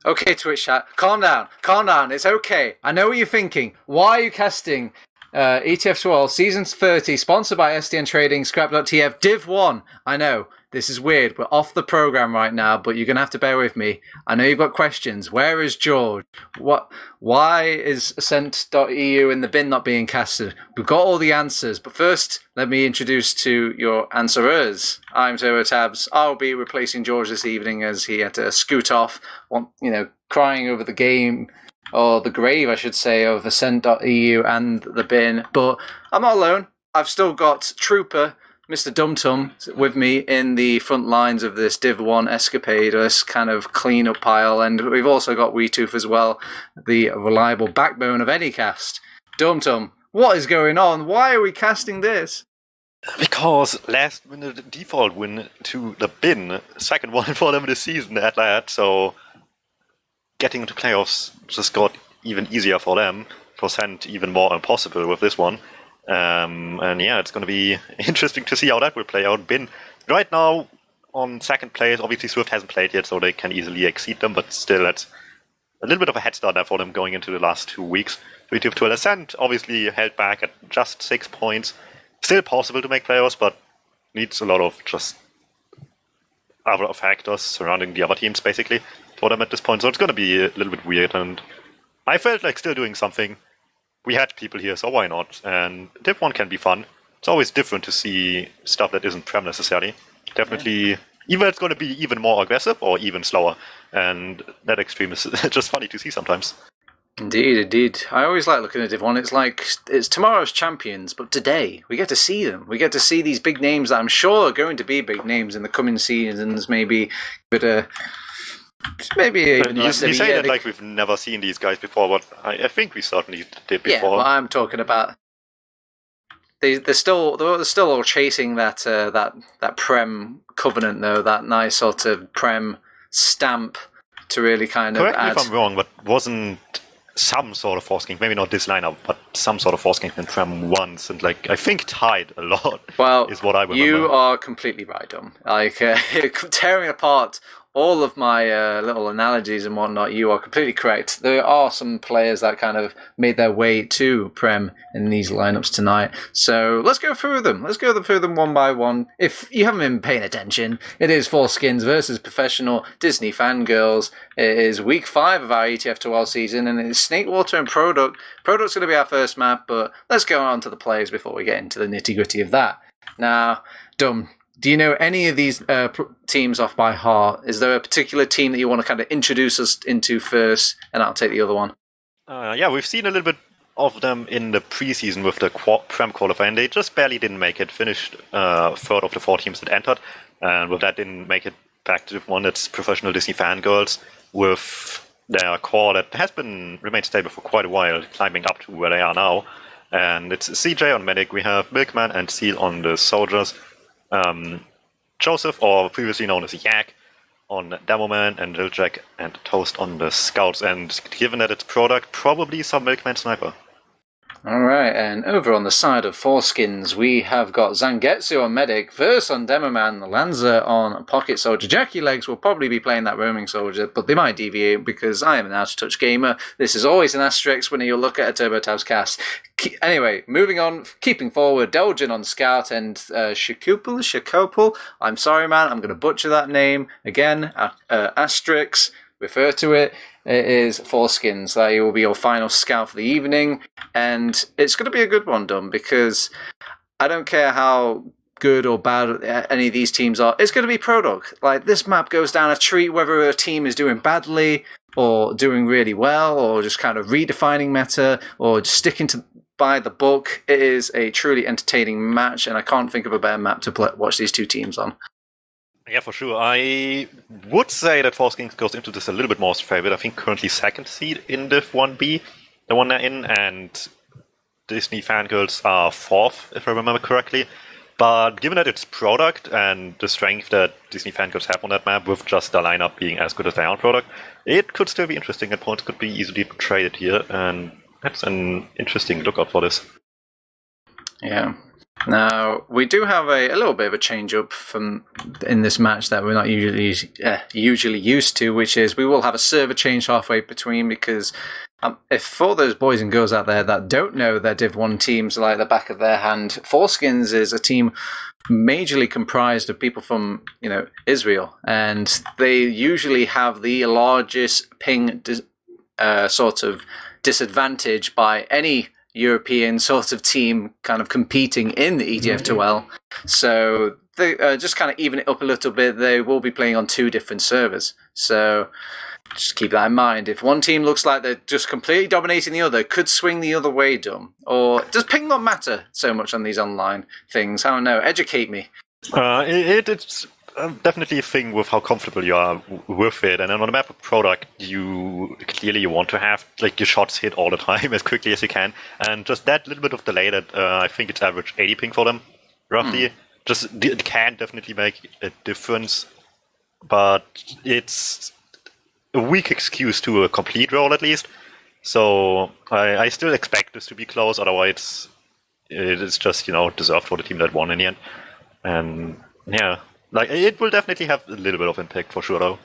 Okay, Twitch chat, calm down, calm down. It's okay. I know what you're thinking. Why are you casting ETF2L Season 30, sponsored by SDN Trading, Scrap.tf, Div 1? I know, this is weird. We're off the program right now, but you're going to have to bear with me. I know you've got questions. Where is George? Why is Ascent.eu in the bin not being casted? We've got all the answers, but first, let me introduce to your answerers. I'm TurboTabs. I'll be replacing George this evening as he had to scoot off, crying over the game, or the grave, I should say, of Ascent.eu and the bin. But I'm not alone. I've still got Trooper, Mr. DuMmTm, with me in the front lines of this Div 1 escapade, this kind of clean-up pile, and we've also got Wiethoofd as well, the reliable backbone of any cast. DuMmTm, what is going on? Why are we casting this? Because last minute default win to the bin, second one for them this season at that, so getting into playoffs just got even easier for them, percent even more impossible with this one. And yeah, it's going to be interesting to see how that will play out. Bin right now on second place. Obviously, Swift hasn't played yet, so they can easily exceed them, but still, that's a little bit of a head start there for them going into the last 2 weeks. TurboTabs Ascent obviously held back at just 6 points. Still possible to make playoffs, but needs a lot of just other factors surrounding the other teams, basically, for them at this point. So it's going to be a little bit weird, and I felt like still doing something. We had people here, so why not? And Div 1 can be fun. It's always different to see stuff that isn't Prem necessarily. Definitely, either it's going to be even more aggressive or even slower. And that extreme is just funny to see sometimes. Indeed, indeed. I always like looking at Div 1. It's like, it's tomorrow's champions, but today we get to see them. We get to see these big names that I'm sure are going to be big names in the coming seasons, maybe. But maybe even you say that like we've never seen these guys before, but I think we certainly did before. Yeah, well, I'm talking about they're still all chasing that Prem covenant though, that nice sort of Prem stamp to really kind of Correct me if I'm wrong, but wasn't some sort of Foreskings, maybe not this lineup, but some sort of Foreskings in Prem once, and like I think tied a lot. Well, is what I remember. You are completely right, Dom. Like tearing apart all of my little analogies and whatnot, you are completely correct. There are some players that kind of made their way to Prem in these lineups tonight. So let's go through them. Let's go through them one by one. If you haven't been paying attention, it is Foreskings versus Professional Disney Fangirls. It is week 5 of our ETF2L season, and it's Snakewater and Product. Product's going to be our first map, but let's go on to the players before we get into the nitty-gritty of that. Now, Dum, do you know any of these teams off by heart? Is there a particular team that you want to kind of introduce us into first, and I'll take the other one? Yeah, we've seen a little bit of them in the preseason with the Prem qualifier, and they just barely didn't make it. Finished third of the 4 teams that entered, and with that didn't make it back to the one that's Professional Disney Fangirls, with their core that has remained stable for quite a while, climbing up to where they are now. And it's CJ on Medic, we have Milkman and Seal on the Soldiers, Joseph, or previously known as Yak, on Demoman, and Liljack and Toast on the Scouts. And given that it's Product, probably some Milkman Sniper. Alright, and over on the side of Foreskins, we have got Zangetsu on Medic, Verse on Demoman, Lanza on Pocket Soldier. Jackie Legs will probably be playing that Roaming Soldier, but they might deviate because I am an out-of-touch gamer. This is always an asterisk when you look at a TurboTabs cast. Anyway, moving on, keeping forward, Delgin on Scout and Shakopul. I'm sorry, man, I'm going to butcher that name. Again, asterisks, refer to it. It is Foreskins. That will be your final scout for the evening. And it's going to be a good one, Dom, because I don't care how good or bad any of these teams are. It's going to be Product. Like, this map goes down a treat whether a team is doing badly or doing really well or just kind of redefining meta or just sticking by the book. It is a truly entertaining match, and I can't think of a better map to watch these two teams on. Yeah, for sure. I would say that Foreskings goes into this a little bit more favored. I think currently second seed in Div 1B, the one they're in, and Disney Fangirls are 4th, if I remember correctly. But given that it's Product and the strength that Disney Fangirls have on that map, with just the lineup being as good as they are on Product, it could still be interesting, and points could be easily traded here, and that's an interesting lookout for this. Yeah. Now, we do have a little bit of a change-up from in this match that we're not usually used to, which is we will have a server change halfway between, because if for those boys and girls out there that don't know their Div 1 teams like the back of their hand, Foreskings is a team majorly comprised of people from Israel, and they usually have the largest ping sort of disadvantage by any European sort of team kind of competing in the ETF2L. So they just kind of even it up a little bit. They will be playing on 2 different servers. So just keep that in mind. If one team looks like they're just completely dominating the other, could swing the other way, Dum. Or does ping not matter so much on these online things? I don't know. Educate me. It's definitely a thing with how comfortable you are with it. And then on the map of product, you clearly want to have like your shots hit all the time as quickly as you can. And just that little bit of delay that I think it's average 80 ping for them, roughly. It can definitely make a difference. But it's a weak excuse to a complete roll, at least. So I still expect this to be close. Otherwise, it's just deserved for the team that won in the end. And yeah, like it will definitely have a little bit of impact for sure, though.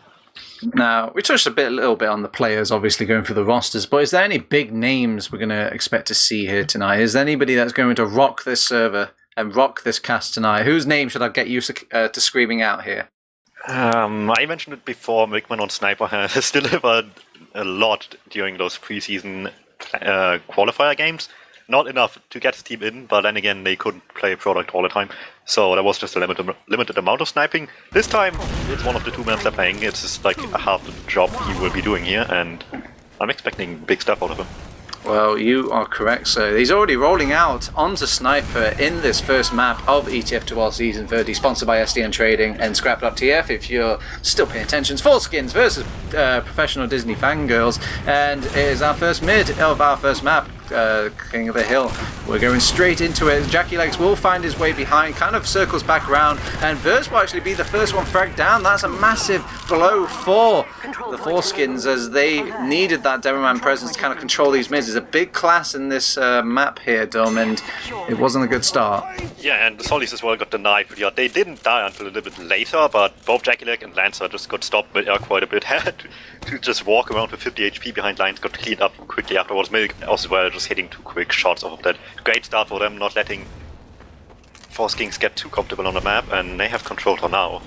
Now, we touched a little bit on the players, obviously going through the rosters, but is there any big names we're going to expect to see here tonight? Is there anybody that's going to rock this server and rock this cast tonight? Whose name should I get used to screaming out here? I mentioned it before, Mickman on Sniper has delivered a lot during those preseason qualifier games. Not enough to get his team in, but then again, they couldn't play product all the time. So there was just a limited amount of sniping. This time, it's one of the 2 maps they're playing. It's just like half the job he will be doing here, and I'm expecting big stuff out of him. Well, you are correct, sir. He's already rolling out onto Sniper in this first map of ETF2L Season 30, sponsored by SDN Trading and Scrap.tf. If you're still paying attention, it's Foreskings versus Professional Disney Fangirls, and it is our first mid of our first map, King of the Hill. We're going straight into it. Jackie Legs will find his way behind, kind of circles back around, and Verse will actually be the first one fragged down. That's a massive blow for the Foreskins, as they needed that DuMmTm presence to kind of control these mids. There's a big class in this map here, Dom, and it wasn't a good start. Yeah, and the Solis as well got denied pretty hard. They didn't die until a little bit later, but both Jackie Leg and Lancer just got stopped mid-air quite a bit. Had to just walk around with 50 HP behind lines, got cleaned up quickly afterwards. Milk as well, just hitting 2 quick shots off of that. Great start for them, not letting Foreskings get too comfortable on the map, and they have control for now.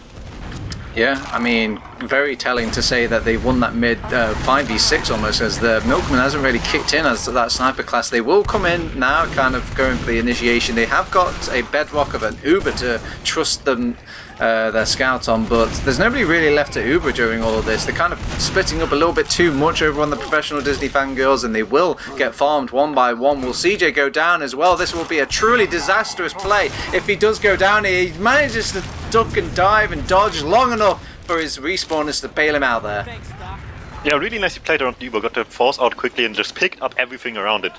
Yeah, I mean, very telling to say that they won that mid 5v6 almost, as the Milkman hasn't really kicked in as that sniper class. They will come in now, kind of going for the initiation. They have got a bedrock of an Uber to trust them, their scouts on, but there's nobody really left to Uber during all of this. They're kind of splitting up a little bit too much over on the Professional Disney Fangirls, and they will get farmed one by one. Will CJ go down as well? This will be a truly disastrous play. If he does go down, he manages to duck and dive and dodge long enough for his respawners to bail him out there. Yeah, really nicely played around Uber. Got the force out quickly and just picked up everything around it.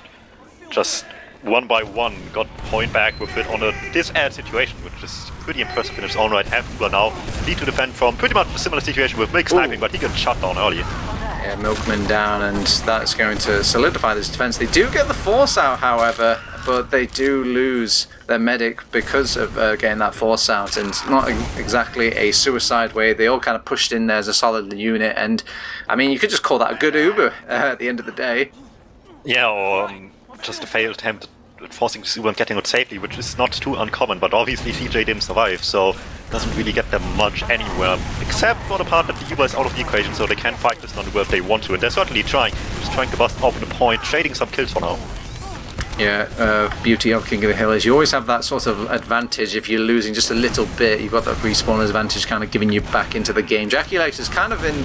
Just one by one, got point back with it on a dis-ad situation, which is pretty impressive in its own right. Have Uber now lead to defend from pretty much a similar situation with Milk sniping, but he got shut down early. Yeah, Milkman down, and that's going to solidify this defense. They do get the force out, however, but they do lose their medic because of getting that force out, and it's not exactly a suicide wave. They all kind of pushed in there as a solid unit, and I mean, you could just call that a good Uber at the end of the day. Yeah, or just a failed attempt at forcing Uber and getting out safely, which is not too uncommon, but obviously CJ didn't survive, so doesn't really get them much anywhere, except for the part that the Uber is out of the equation, so they can fight this non-Uber if they want to, and they're certainly trying, just trying to bust open the point, trading some kills for now. Yeah, beauty of King of the Hill is you always have that sort of advantage. If you're losing just a little bit, you've got that respawner's advantage kind of giving you back into the game. Jackie Legs is kind of in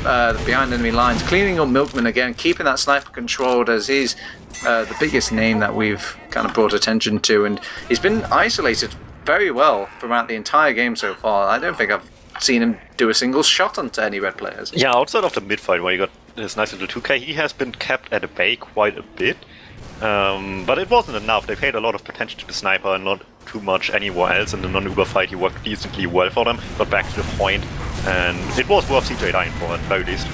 behind enemy lines, cleaning up Milkman again, keeping that sniper controlled, as he's the biggest name that we've kind of brought attention to, and he's been isolated very well throughout the entire game so far. I don't think I've seen him do a single shot onto any red players. Yeah, outside of the mid-fight where you got this nice little 2k, he has been kept at a bay quite a bit. But it wasn't enough. They paid a lot of potential to the sniper and not too much anywhere else. In the non-Uber fight, he worked decently well for them, got back to the point, and it was worth CJ dying for at the very least.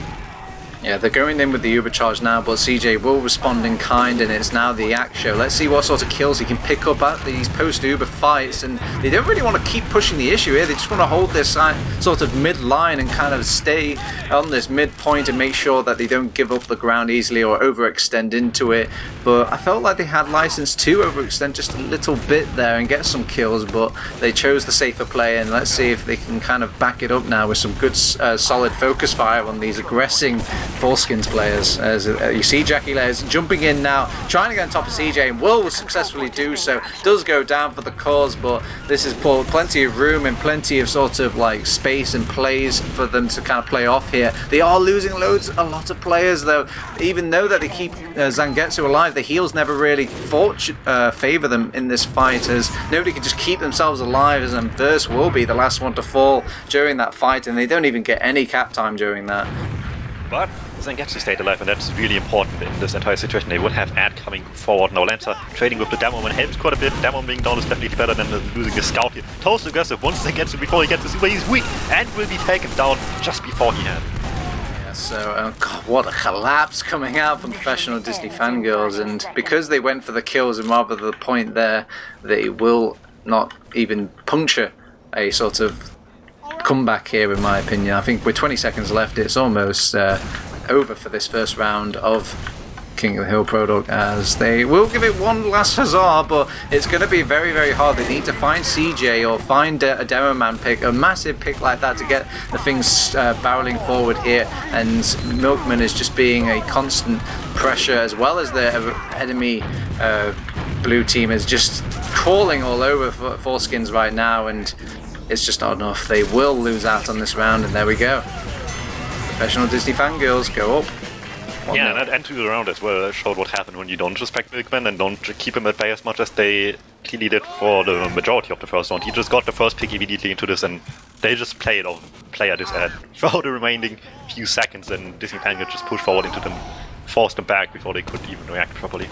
Yeah, they're going in with the Uber charge now, but CJ will respond in kind, and it's now the Axe show. Let's see what sort of kills he can pick up at these post-Uber fights, and they don't really want to keep pushing the issue here. They just want to hold this sort of mid-line and kind of stay on this mid-point and make sure that they don't give up the ground easily or overextend into it. But I felt like they had license to overextend just a little bit there and get some kills, but they chose the safer play, and let's see if they can kind of back it up now with some good solid focus fire on these aggressing Foreskings players. As you see, Jackie Layers jumping in now, trying to get on top of CJ, and will successfully do so. Does go down for the cause, but this is plenty of room and plenty of sort of like space and plays for them to kind of play off here. They are losing a lot of players though. Even though that they keep Zangetsu alive, the heals never really favor them in this fight, as nobody can just keep themselves alive, as Verse will be the last one to fall during that fight, and they don't even get any cap time during that. But Zangetsu stayed alive, and that's really important in this entire situation. They would have Ad coming forward now. Lancer trading with the DuMmTm helps quite a bit. DuMmTm being down is definitely better than losing the scout here. Toast aggressive once Zangetsu before he gets the super. He's weak and will be taken down just before he had. Yeah, so, God, what a collapse coming out from Professional Disney Fangirls. And because they went for the kills and rather the point there, they will not even puncture a sort of comeback here, in my opinion. I think with 20 seconds left, it's almost over for this first round of King of the Hill product, as they will give it one last huzzah, but it's going to be very, very hard. They need to find CJ or find a demo man pick, a massive pick like that, to get the things barreling forward here, and Milkman is just being a constant pressure, as well as the enemy blue team is just crawling all over Foreskings right now, and it's just not enough. They will lose out on this round, and there we go. Professional Disney Fangirls go up. Yeah, and that end to the round as well showed what happened when you don't respect Milkman and don't keep him at bay as much as they clearly did for the majority of the first round. He just got the first pick immediately into this, and they just play at his ad for the remaining few seconds, and Disney Fangirls just pushed forward into them, forced them back before they could even react properly.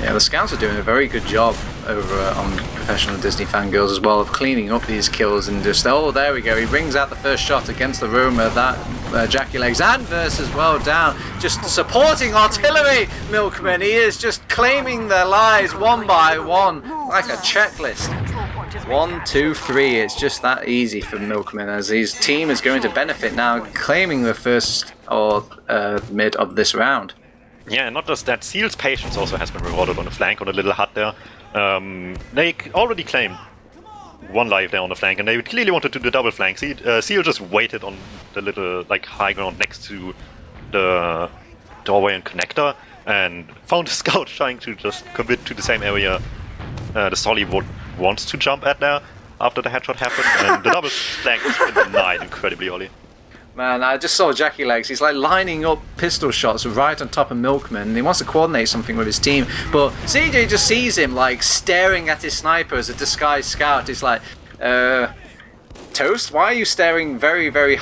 Yeah, the scouts are doing a very good job over on Professional Disney Fangirls as well of cleaning up these kills, and just, oh, there we go, he brings out the first shot against the Roma, that Jackie Legs and Verse as well down, just supporting artillery. Milkman, he is just claiming their lives one by one like a checklist. 1, 2, 3, it's just that easy for Milkman, as his team is going to benefit now, claiming the first or mid of this round. Yeah, and not just that, Seal's patience also has been rewarded on the flank, on a little hut there. They already claimed one life there on the flank, and they clearly wanted to do the double flank. Seal just waited on the little high ground next to the doorway and connector, and found a scout trying to just commit to the same area the Solly wants to jump at there after the headshot happened, and the double flank was been denied incredibly early. Man, I just saw Jackie Legs. He's like lining up pistol shots right on top of Milkman, and he wants to coordinate something with his team. But CJ just sees him like staring at his sniper as a disguised scout. He's like, Toast, why are you staring very, very,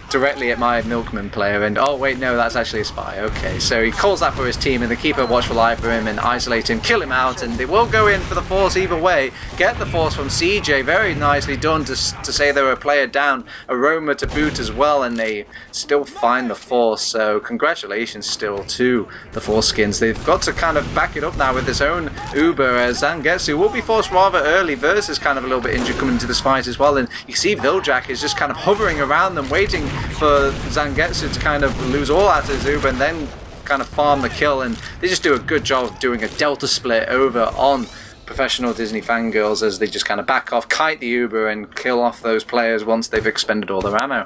directly at my Milkman player? And oh wait, no, that's actually a spy. Okay, so he calls that for his team, and they keep a watchful eye for him and isolate him, kill him out, and they will go in for the force either way. Get the force from CJ, very nicely done to say they were a player down, a Roma to boot as well, and they still find the force. So congratulations still to the Foreskings. They've got to kind of back it up now with his own Uber, as Zangetsu will be forced rather early. Verse is kind of a little bit injured coming into this fight as well. And you see Viljack is just kind of hovering around them, waiting for Zangetsu to kind of lose all out of his Uber and then kind of farm the kill, and they just do a good job of doing a delta split over on Professional Disney Fangirls, as they just kind of back off, kite the Uber, and kill off those players once they've expended all their ammo.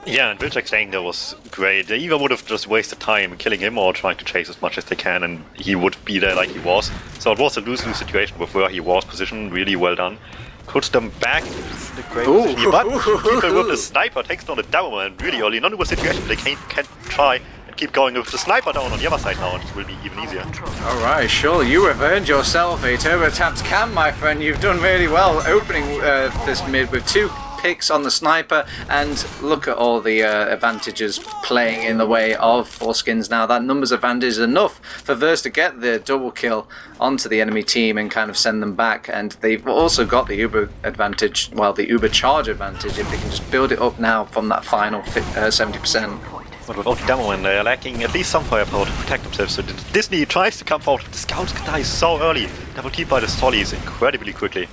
Yeah, and Viljack staying there was great. They either would have just wasted time killing him or trying to chase as much as they can, and he would be there like he was. So it was a lose-lose situation with where he was positioned. Really well done. Puts them back in the great position here, but keeper with the sniper takes down the DuMmTm, and really early, not in a situation they can try and keep going with the sniper down on the other side now, and it will be even easier. Alright, sure, you have earned yourself a TurboTabs cam, my friend. You've done really well opening this mid with 2 picks on the sniper, and look at all the advantages playing in the way of Foreskings now. That numbers advantage is enough for Verse to get the double kill onto the enemy team and kind of send them back, and they've also got the Uber advantage, well, the Uber charge advantage, if they can just build it up now from that final 70%. But without DuMmTm, they are lacking at least some firepower to protect themselves. So Disney tries to come out. The scouts die so early. Double keep by the Sollies incredibly quickly.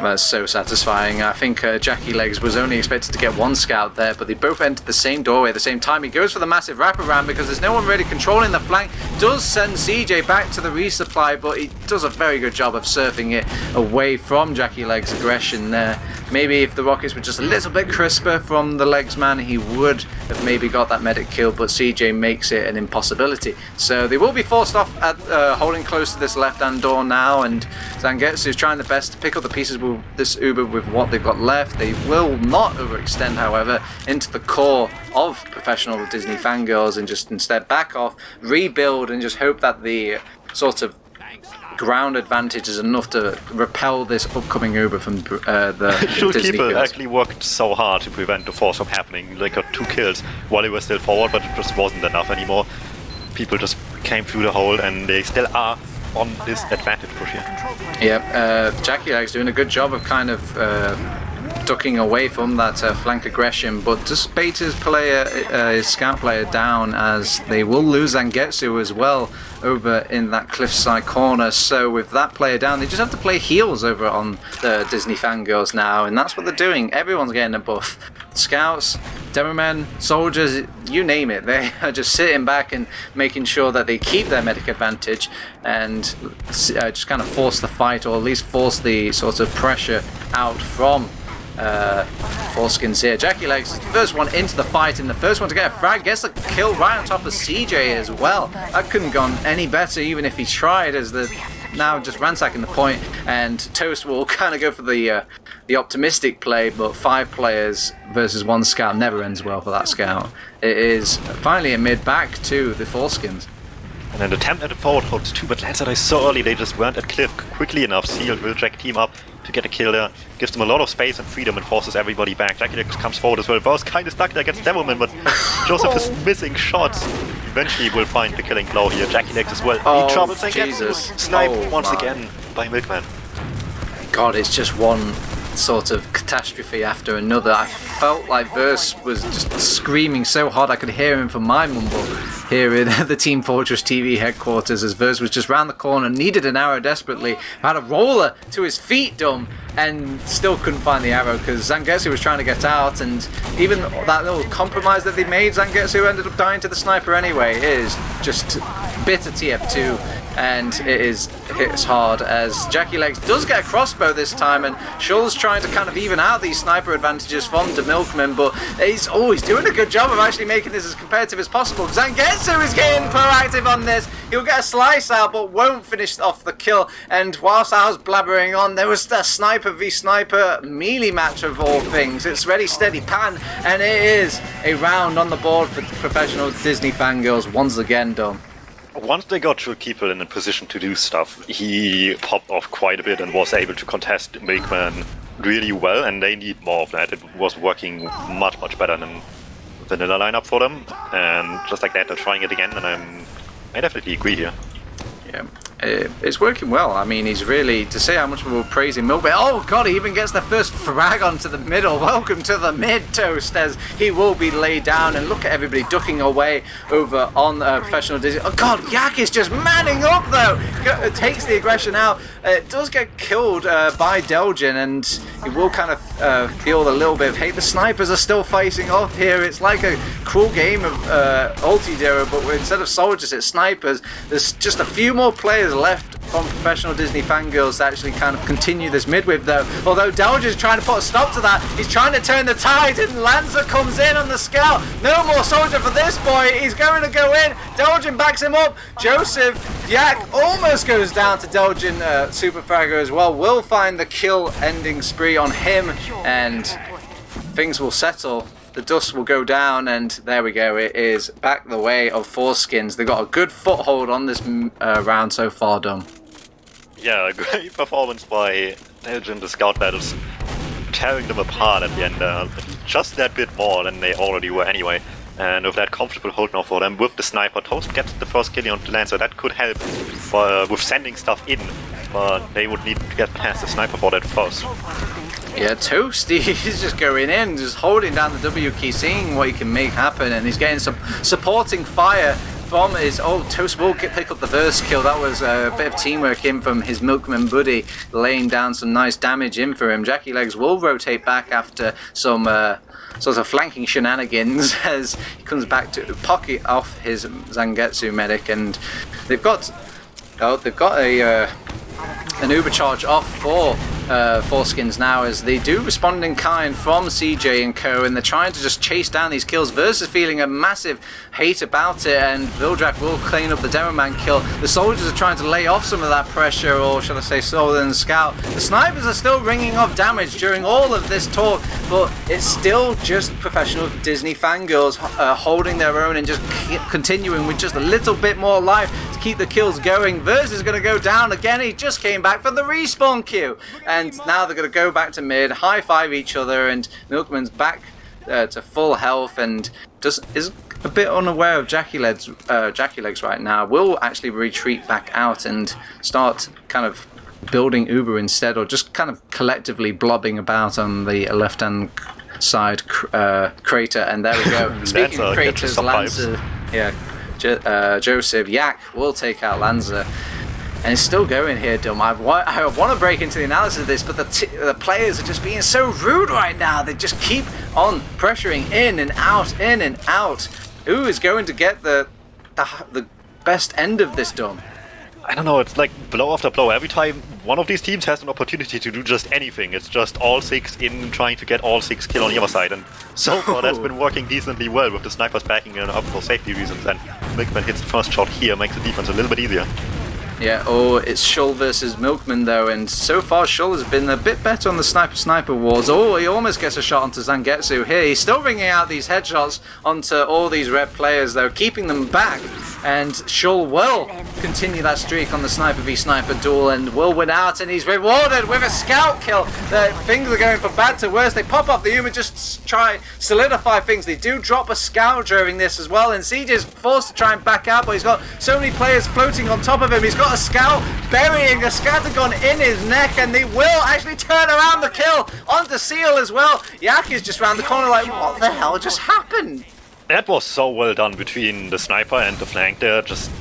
That's so satisfying. I think Jackie Legs was only expected to get one scout there, but they both entered the same doorway at the same time. He goes for the massive wraparound because there's no one really controlling the flank. Does send CJ back to the resupply, but he does a very good job of surfing it away from Jackie Legs' aggression there. Maybe if the rockets were just a little bit crisper from the Legs man, he would have maybe got that medic kill, but CJ makes it an impossibility. So they will be forced off at holding close to this left-hand door now, and Zangetsu is trying the best to pick up the pieces with this Uber with what they've got left. They will not overextend, however, into the core of professional Disney Fangirls and just instead back off, rebuild, and just hope that the sort of ground advantage is enough to repel this upcoming Uber from the Disney people girls. actually worked so hard to prevent the force from happening. They got 2 kills while they were still forward, but it just wasn't enough anymore. People just came through the hole, and they still are on this advantage push here. Yep, Jackie Legs doing a good job of kind of ducking away from that flank aggression, but just bait his scout player down, as they will lose Zangetsu as well over in that cliffside corner. So with that player down, they just have to play heals over on the Disney Fangirls now, and that's what they're doing. Everyone's getting a buff. Scouts, demo men, soldiers, you name it. They are just sitting back and making sure that they keep their medic advantage and just kind of force the fight, or at least force the sort of pressure out from Foreskings here. Jackie Legs is the first one into the fight and the first one to get a frag, gets a kill right on top of CJ as well. That couldn't have gone any better even if he tried, as the now just ransacking the point, and Toast will kind of go for the optimistic play, but 5 players versus 1 scout never ends well for that scout. It is finally a mid back to the Foreskings. And an attempt at a forward hold too, but Lancer dies so early, they just weren't at cliff quickly enough. Sealed will jack team up to get a kill there. Gives them a lot of space and freedom and forces everybody back. Jackie Legs comes forward as well. Bo's kind of stuck there against DuMmTm, but Joseph is missing shots. Eventually will find the killing blow here. Jackie Legs as well. He troubles and gets sniped once again by Milkman. God, it's just one sort of catastrophe after another. I felt like Verse was just screaming so hard I could hear him from my mumble here in the Team Fortress TV headquarters, as Verse was just round the corner, needed an arrow desperately, had a roller to his feet, and still couldn't find the arrow because Zangetsu was trying to get out, and even that little compromise that they made, Zangetsu ended up dying to the sniper anyway. It is just bitter TF2, and it hits hard, as Jackie Legs does get a crossbow this time, and Shull's trying to kind of even out these sniper advantages from DuMmTm, but he's always doing a good job of actually making this as competitive as possible. Zangetsu is getting proactive on this. He'll get a slice out, but won't finish off the kill. And whilst I was blabbering on, there was a sniper v sniper melee match of all things. It's ready, steady, pan, and it is a round on the board for professional Disney Fangirls once again, Dom. Once they got Keeper in a position to do stuff, he popped off quite a bit and was able to contest Milkman really well, and they need more of that. It was working much, much better than vanilla lineup for them, and just like that, they're trying it again, and I definitely agree here. Yeah, it's working well. I mean, he's really, to say how much we will praise him, Milkman. Oh god, he even gets the first frag onto the middle. Welcome to the mid, Toast, as he will be laid down, and look at everybody ducking away over on professional Disney. Oh god, Yak is just manning up though. Takes the aggression out. It does get killed by Delgin, and he will kind of feel a little bit of hate. The snipers are still facing off here. It's like a cruel game of Ulti-Dero, but instead of soldiers, it's snipers. There's just a few more players left from professional Disney Fangirls to actually kind of continue this mid with, though. Although Delgin's trying to put a stop to that. He's trying to turn the tide, and Lancer comes in on the scout. No more soldier for this boy. He's going to go in. Delgin backs him up. Joseph, Yak almost goes down to Delgin. Super Fragger as well will find the kill ending spree on him, and things will settle. The dust will go down, and there we go. It is back the way of Foreskings. They've got a good foothold on this round so far, Dom. Yeah, great performance by Delgin, the scout battles, tearing them apart at the end. Just that bit more than they already were anyway. And with that comfortable hold now for them, with the sniper, Toast gets the first kill on the Lancer. That could help with sending stuff in but they would need to get past the sniper for that first. Yeah, Toasty is just going in, just holding down the W key, seeing what he can make happen, and he's getting some supporting fire from his... Oh, Toast will pick up the first kill. That was a bit of teamwork in from his Milkman buddy, laying down some nice damage in for him. Jackie Legs will rotate back after some sort of flanking shenanigans as he comes back to pocket off his Zangetsu medic, and they've got an overcharge off for Foreskings now, as they do respond in kind from CJ and co, and they're trying to just chase down these kills versus feeling a massive hate about it, and Vildrak will clean up the Demoman kill. The soldiers are trying to lay off some of that pressure, or shall I say Southern Scout. The snipers are still ringing off damage during all of this talk, but it's still just professional Disney Fangirls holding their own and just continuing with just a little bit more life to keep the kills going. Verse is going to go down again. He just came back from the respawn queue, and now they're going to go back to mid, high five each other, and Milkman's back to full health and just is a bit unaware of Jackie Legs right now. Will actually retreat back out and start kind of building Uber instead, or just kind of collectively blobbing about on the left-hand side crater. And there we go. Speaking of craters, Lanza, Joseph Yak will take out Lanza. And it's still going here, Dum. I want to break into the analysis of this, but the players are just being so rude right now. They just keep on pressuring in and out, in and out. Who is going to get the best end of this, Dum? I don't know, it's like blow after blow. Every time one of these teams has an opportunity to do just anything, it's just all six in trying to get all six kill on the other side. And so far that's been working decently well with the snipers backing it up for safety reasons. And Milkman hits the first shot here, makes the defense a little bit easier. Yeah, it's Shull versus Milkman though, and so far Shull has been a bit better on the sniper wars. Oh, he almost gets a shot onto Zangetsu here. He's still ringing out these headshots onto all these red players though, keeping them back, and Shull will continue that streak on the sniper v sniper duel and will win out, and he's rewarded with a scout kill. Things are going from bad to worse. They pop off the Uma, just try solidify things. They do drop a scout during this as well, and CJ's forced to try and back out, but he's got so many players floating on top of him. He's got a scout burying a scattergun in his neck, and they will actually turn around the kill onto Seal as well. Yak is just around the corner like, what the hell just happened? That was so well done between the sniper and the flank there. Just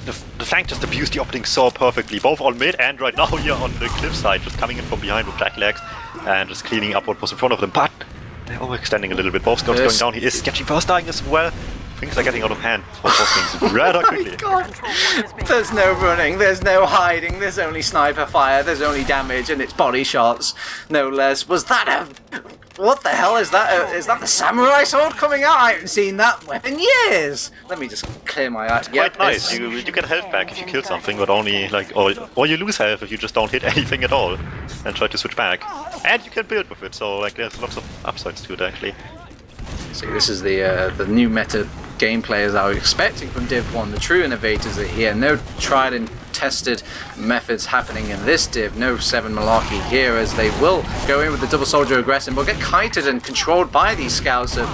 the flank just abused the opening so perfectly, both on mid and right now here on the cliff side, just coming in from behind with Jack Legs and just cleaning up what was in front of them. But they're overextending a little bit. Both scouts going down. He is catching first dying as well. Things are getting out of hand for Foreskings rather quickly. Oh my God. There's no running, there's no hiding, there's only sniper fire, there's only damage, and it's body shots, no less. Was that a... What the hell is that? Is that the samurai sword coming out? I haven't seen that weapon in years. Let me just clear my eyes. It's quite nice. You get health back if you kill something, but only like, or you lose health if you just don't hit anything at all and try to switch back. And you can build with it, so like there's lots of upsides to it actually. See, this is the new meta gameplay as I was expecting from Div 1. The true innovators are here. No tried and tested methods happening in this Div. No 7 malarkey here, as they will go in with the double soldier aggression, but get kited and controlled by these scouts of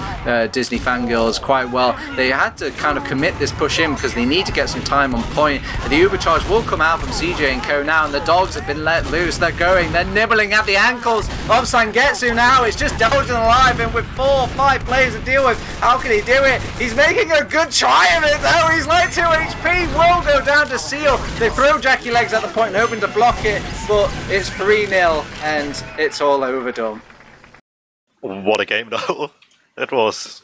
Disney Fangirls quite well. They had to kind of commit this push in because they need to get some time on point. And the overcharge will come out from CJ and co now, and the dogs have been let loose. They're going, they're nibbling at the ankles of Sangetsu now. It's just dodging alive, and with 4 or 5 players to deal with, how can he do it? He's making a good try of it though. He's let 2 HP, will go down to Seal. They throw Jackie Legs at the point and hoping to block it, but it's 3-0 and it's all over, Dom. What a game though. That was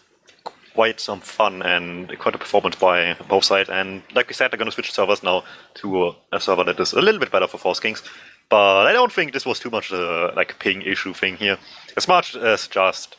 quite some fun and quite a performance by both sides, and like we said, they're going to switch servers now to a server that is a little bit better for Foreskings, but I don't think this was too much like a ping issue thing here, as much as just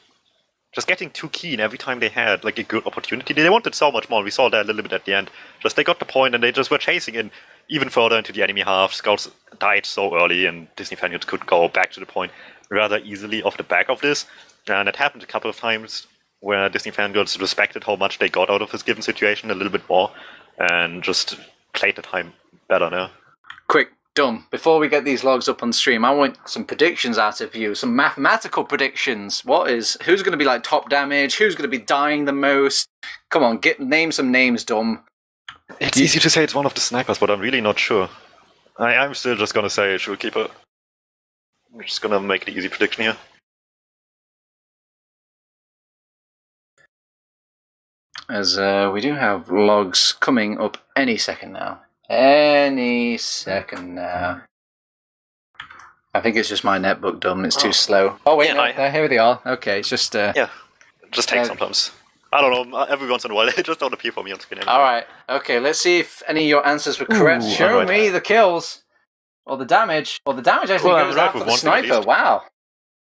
getting too keen every time they had like a good opportunity. They wanted so much more. We saw that a little bit at the end. Just they got the point and they just were chasing in even further into the enemy half. Scouts died so early and Disney Fangirls could go back to the point rather easily off the back of this. And it happened a couple of times where Disney Fangirls respected how much they got out of this given situation a little bit more and just played the time better now. Quick. Dom, before we get these logs up on stream, I want some predictions out of you, some mathematical predictions. Who's going to be like top damage? Who's going to be dying the most? Come on, name some names, Dom. It's easy to say it's one of the snipers, but I'm really not sure. I'm still just gonna say Keeper. I'm just gonna make an easy prediction here. As we do have logs coming up any second now. Any second now. I think it's just my netbook, Dum. It's too slow. Oh, wait, no, here they are. Okay, it's just... yeah, just takes sometimes. I don't know, every once in a while they just don't appear for me on screen anymore. Alright, okay, let's see if any of your answers were correct. Show me the kills. Or the damage. Or the damage actually goes out for the sniper. Wow.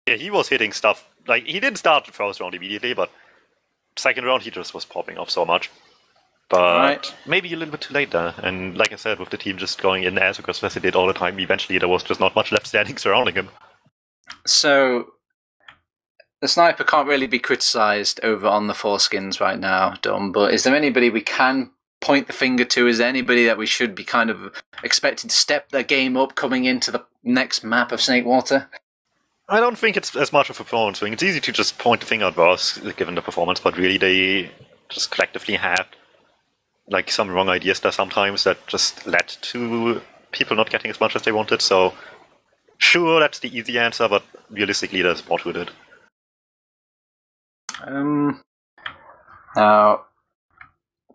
Yeah, he was hitting stuff. Like, he didn't start the first round immediately, but second round he just was popping off so much. But maybe a little bit too late there. And like I said, with the team just going in as aggressive as they did all the time, eventually there was just not much left standing surrounding him. So, the sniper can't really be criticised over on the Foreskings right now, Dom, but is there anybody we can point the finger to? Is there anybody that we should be kind of expecting to step their game up coming into the next map of Snakewater? I don't think it's as much of a performance thing. It's easy to just point the finger at Boss, given the performance, but really they just collectively had like some wrong ideas there sometimes that just led to people not getting as much as they wanted. So sure, that's the easy answer, but realistically there's more to it. Now,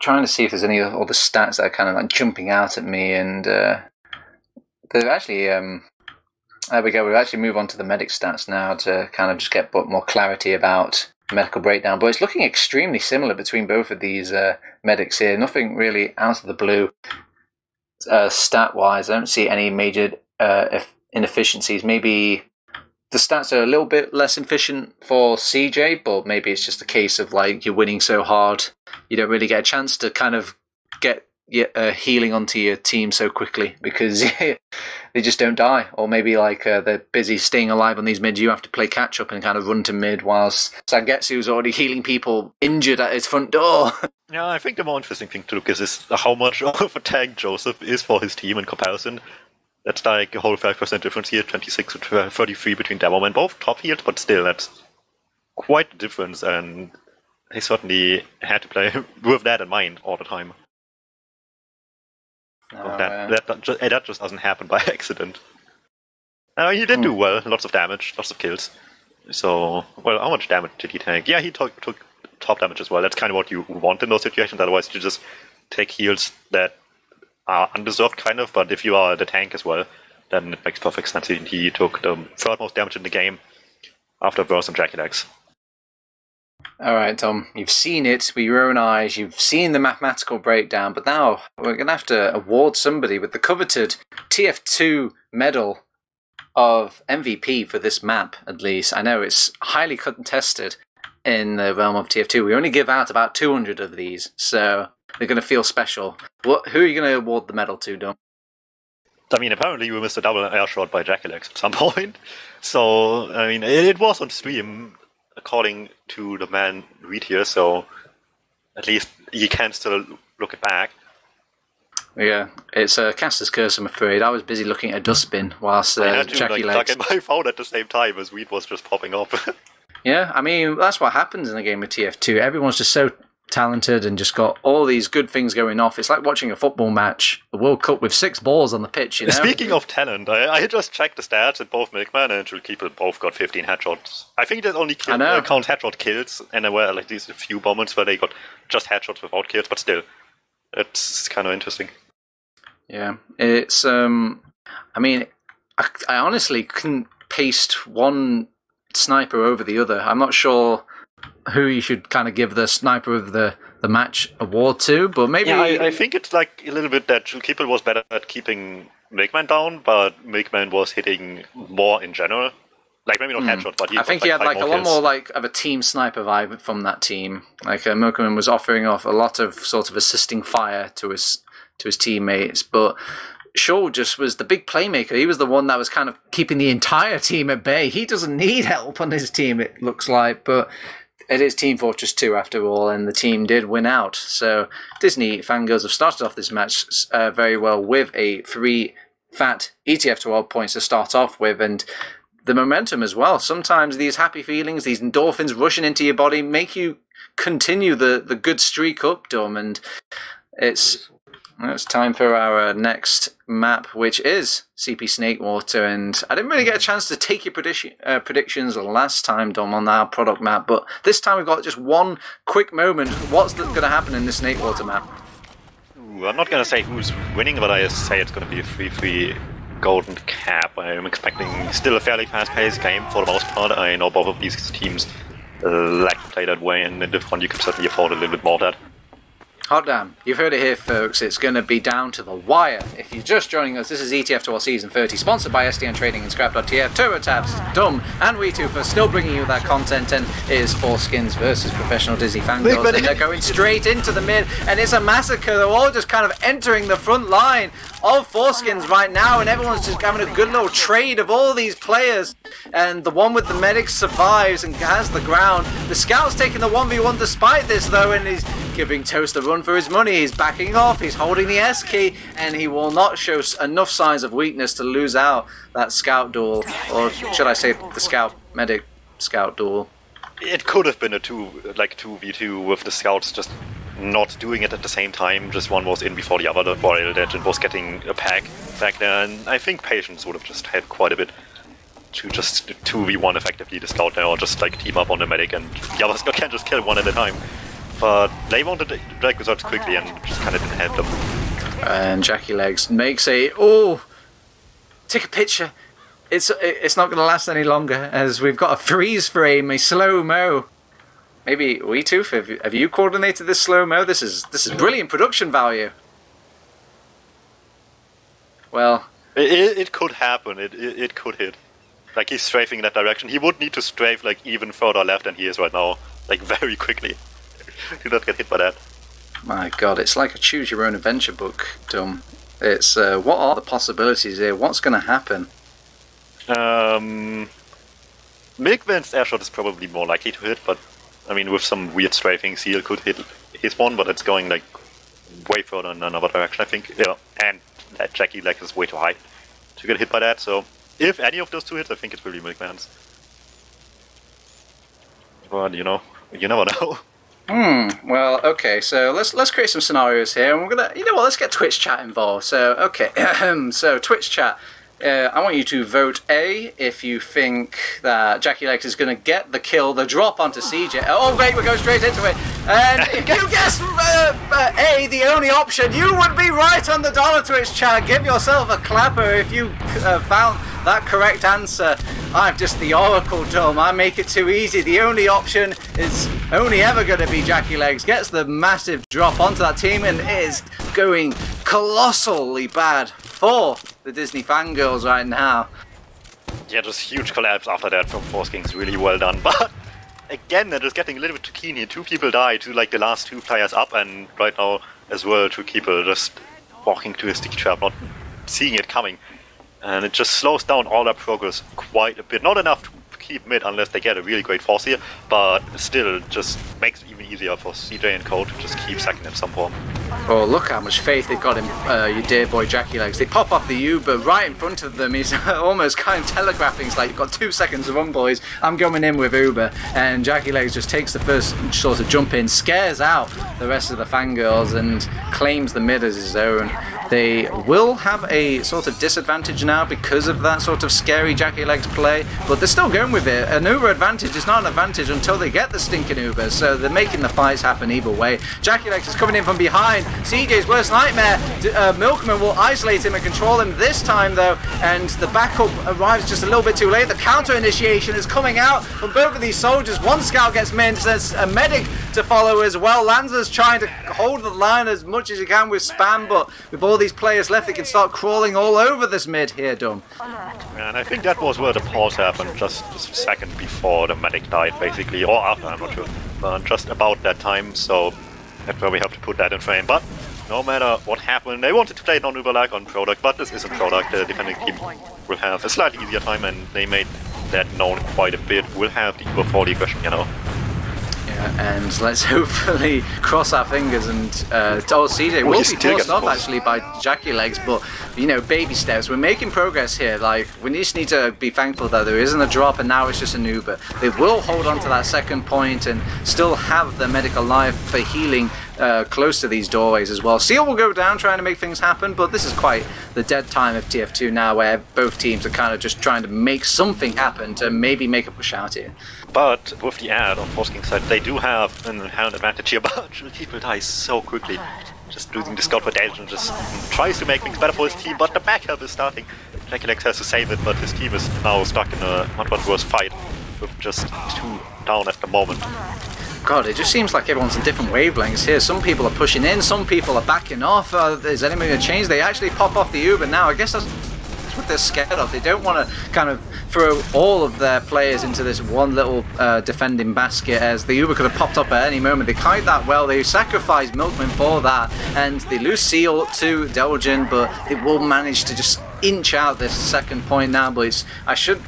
trying to see if there's any other stats that are kind of like jumping out at me, and there's actually there we go. We'll actually move on to the medic stats now to kind of just get more clarity about medical breakdown. But it's looking extremely similar between both of these medics here. Nothing really out of the blue stat-wise. I don't see any major inefficiencies. Maybe the stats are a little bit less efficient for CJ, but maybe it's just a case of like you're winning so hard, you don't really get a chance to kind of get healing onto your team so quickly because they just don't die. Or maybe like they're busy staying alive on these mids. You have to play catch up and kind of run to mid whilst Sangetsu's already healing people injured at his front door. Yeah, I think the more interesting thing to look is how much of a tank Joseph is for his team in comparison. That's like a whole 5% difference here, 26 to 33 between DuMmTm, both top healed, but still that's quite a difference, and he certainly had to play with that in mind all the time. That just doesn't happen by accident. He did do well, lots of damage, lots of kills. So, well, how much damage did he take? Yeah, he took top damage as well. That's kind of what you want in those situations, otherwise you just take heals that are undeserved, kind of, but if you are the tank as well, then it makes perfect sense. He took the third most damage in the game after Verse and Jackie Legs. Alright, Tom, you've seen it with your own eyes, you've seen the mathematical breakdown, but now we're going to have to award somebody with the coveted TF2 medal of MVP for this map, at least. I know it's highly contested in the realm of TF2. We only give out about 200 of these, so they're going to feel special. Who are you going to award the medal to, Dom? I mean, apparently we missed a double air shot by Jackie Legs at some point. So, I mean, it was on stream, according to the man Reed here, so at least you can still look it back. Yeah, it's a caster's curse, I'm afraid. I was busy looking at a dustbin whilst Jackie Legs... I my phone at the same time as Reed was just popping up. Yeah, I mean, that's what happens in a game of TF2. Everyone's just so talented and just got all these good things going off. It's like watching a football match, a World Cup with 6 balls on the pitch, you know? Speaking of talent, I just checked the stats and both Milkman and Keeper both got 15 headshots. I think that only count headshot kills, and there were like these few moments where they got just headshots without kills, but still, it's kind of interesting. Yeah, it's, I mean, I honestly couldn't paste one sniper over the other. I'm not sure who you should kind of give the sniper of the match award to, but maybe... Yeah, I think it's like a little bit that Keeper was better at keeping Milkman down, but Milkman was hitting more in general. Like, maybe not headshot, but I think he had like a lot more like of a team sniper vibe from that team. Like, Milkman was offering off a lot of sort of assisting fire to his teammates, but Shaw just was the big playmaker. He was the one that was kind of keeping the entire team at bay. He doesn't need help on his team, it looks like, but it is Team Fortress 2 after all, and the team did win out. So Disney Fangirls have started off this match very well with a 3 fat ETF2L points to start off with, and the momentum as well. Sometimes these happy feelings, these endorphins rushing into your body make you continue the good streak up, Dom, and it's It's time for our next map, which is CP Snakewater, and I didn't really get a chance to take your predictions last time, Dom, on our product map, but this time we've got just one quick moment. What's going to happen in this Snakewater map? Ooh, I'm not going to say who's winning, but I say it's going to be a 3-3 golden cap. I'm expecting still a fairly fast-paced game for the most part. I know both of these teams like to play that way, and in this one you can certainly afford a little bit more of that. Hot damn. You've heard it here, folks. It's going to be down to the wire. If you're just joining us, this is ETF2L Season 30, sponsored by SDN Trading and Scrap.tv, TurboTabs, DuMmTm, and Wiethoofd are still bringing you that content, and it is Foreskings versus professional Disney Fangirls, and they're going straight into the mid, and it's a massacre. They're all just kind of entering the front line of Foreskings right now, and everyone's just having a good little trade of all these players, and the one with the medics survives and has the ground. The scout's taking the 1v1 despite this, though, and he's giving Toast a run for his money. He's backing off, he's holding the S key, and he will not show enough signs of weakness to lose out that scout duel, or should I say the scout medic scout duel. It could have been a 2v2 with the scouts just not doing it at the same time. Just one was in before the other. The Royal Legend was getting a pack back there, and I think Patience would have just had quite a bit to just 2v1 effectively the scout there, or just like team up on the medic, and the others can just kill one at a time. But they wanted to drag results quickly and just kind of didn't help them. And Jackie Legs makes a take a picture. It's not going to last any longer, as we've got a freeze frame, a slow-mo. Maybe Wiethoofd, have you coordinated this slow-mo? This is brilliant production value. Well, it could happen. It could hit. Like, he's strafing in that direction. He would need to strafe like even further left than he is right now, like very quickly. Do not get hit by that. My God, it's like a choose-your-own-adventure book, Dum. It's what are the possibilities here? What's going to happen? Milkman's airshot is probably more likely to hit, but I mean, with some weird strafing, Seal could hit his one, but it's going like way further in another direction, I think. Yeah, and that Jackie Leg is way too high to get hit by that. So if any of those two hits, I think it will be Milkman's. But you know, you never know. Well, okay, so let's create some scenarios here, and we're gonna, you know what, let's get Twitch chat involved. So, okay, so Twitch chat, I want you to vote A if you think that Jackie Legs is gonna get the kill, the drop onto CJ. Oh wait, we're going straight into it. And if you guess A, the only option, you would be right on the dollar, Twitch chat. Give yourself a clapper if you found that correct answer. I'm just the Oracle, Dome. I make it too easy. The only option is only ever going to be Jackie Legs. Gets the massive drop onto that team, and it is going colossally bad for the Disney Fangirls right now. Yeah, just huge collapse after that from Foreskings. Really well done. But again, they're just getting a little bit too keen here. 2 people died to like the last 2 players up, and right now as well 2 people just walking to a sticky trap, not seeing it coming. And it just slows down all their progress quite a bit. Not enough to keep mid unless they get a really great force here, but still just makes it even easier for CJ and Cole to just keep second at some point. Oh, look how much faith they've got in your dear boy Jackie Legs. They pop off the Uber right in front of them. He's almost kind of telegraphing. It's like, you've got 2 seconds to run, boys. I'm going in with Uber. And Jackie Legs just takes the first sort of jump in, scares out the rest of the Fangirls, and claims the mid as his own. They will have a sort of disadvantage now because of that sort of scary Jackie Legs play, but they're still going with it. An Uber advantage is not an advantage until they get the stinking Uber, so they're making the fights happen either way. Jackie Legs is coming in from behind. CJ's worst nightmare. Milkman will isolate him and control him this time, though, and the backup arrives just a little bit too late. The counter initiation is coming out from both of these soldiers. One scout gets minced. There's a medic to follow as well. Lanza's trying to hold the line as much as he can with spam, but with all these players left, they can start crawling all over this mid here, Dom. And I think that was where the pause happened, just a second before the medic died, basically, or after, I'm not sure. But just about that time, so that's where we have to put that in frame. But no matter what happened, they wanted to play non-Uber-like on product, but this isn't product. The defending team will have a slightly easier time, and they made that known quite a bit. We'll have the Uber for the aggression, you know. And let's hopefully cross our fingers, and CJ will be forced off actually by Jackie Legs, but you know, baby steps. We're making progress here. Like, we just need to be thankful that there isn't a drop and now it's just an Uber. They will hold on to that second point and still have the medic alive for healing close to these doorways as well. Seal will go down trying to make things happen, but this is quite the dead time of TF2 now, where both teams are kind of just trying to make something happen to maybe make a push out here. But with the ad on Foreskings side, they do have an inherent advantage here, but people die so quickly. Just losing the scout for Delton just tries to make things better for his team, but the backup is starting. JackieLegs has to save it, but his team is now stuck in a much worse fight with just 2 down at the moment. God, it just seems like everyone's in different wavelengths here. Some people are pushing in, some people are backing off. Is anything going to change? They actually pop off the Uber now. I guess that's what they're scared of. They don't want to kind of throw all of their players into this one little defending basket, as the Uber could have popped up at any moment. They kite that well. They sacrifice Milkman for that, and they lose Seal to Delgin, but they will manage to just inch out this second point now. But I should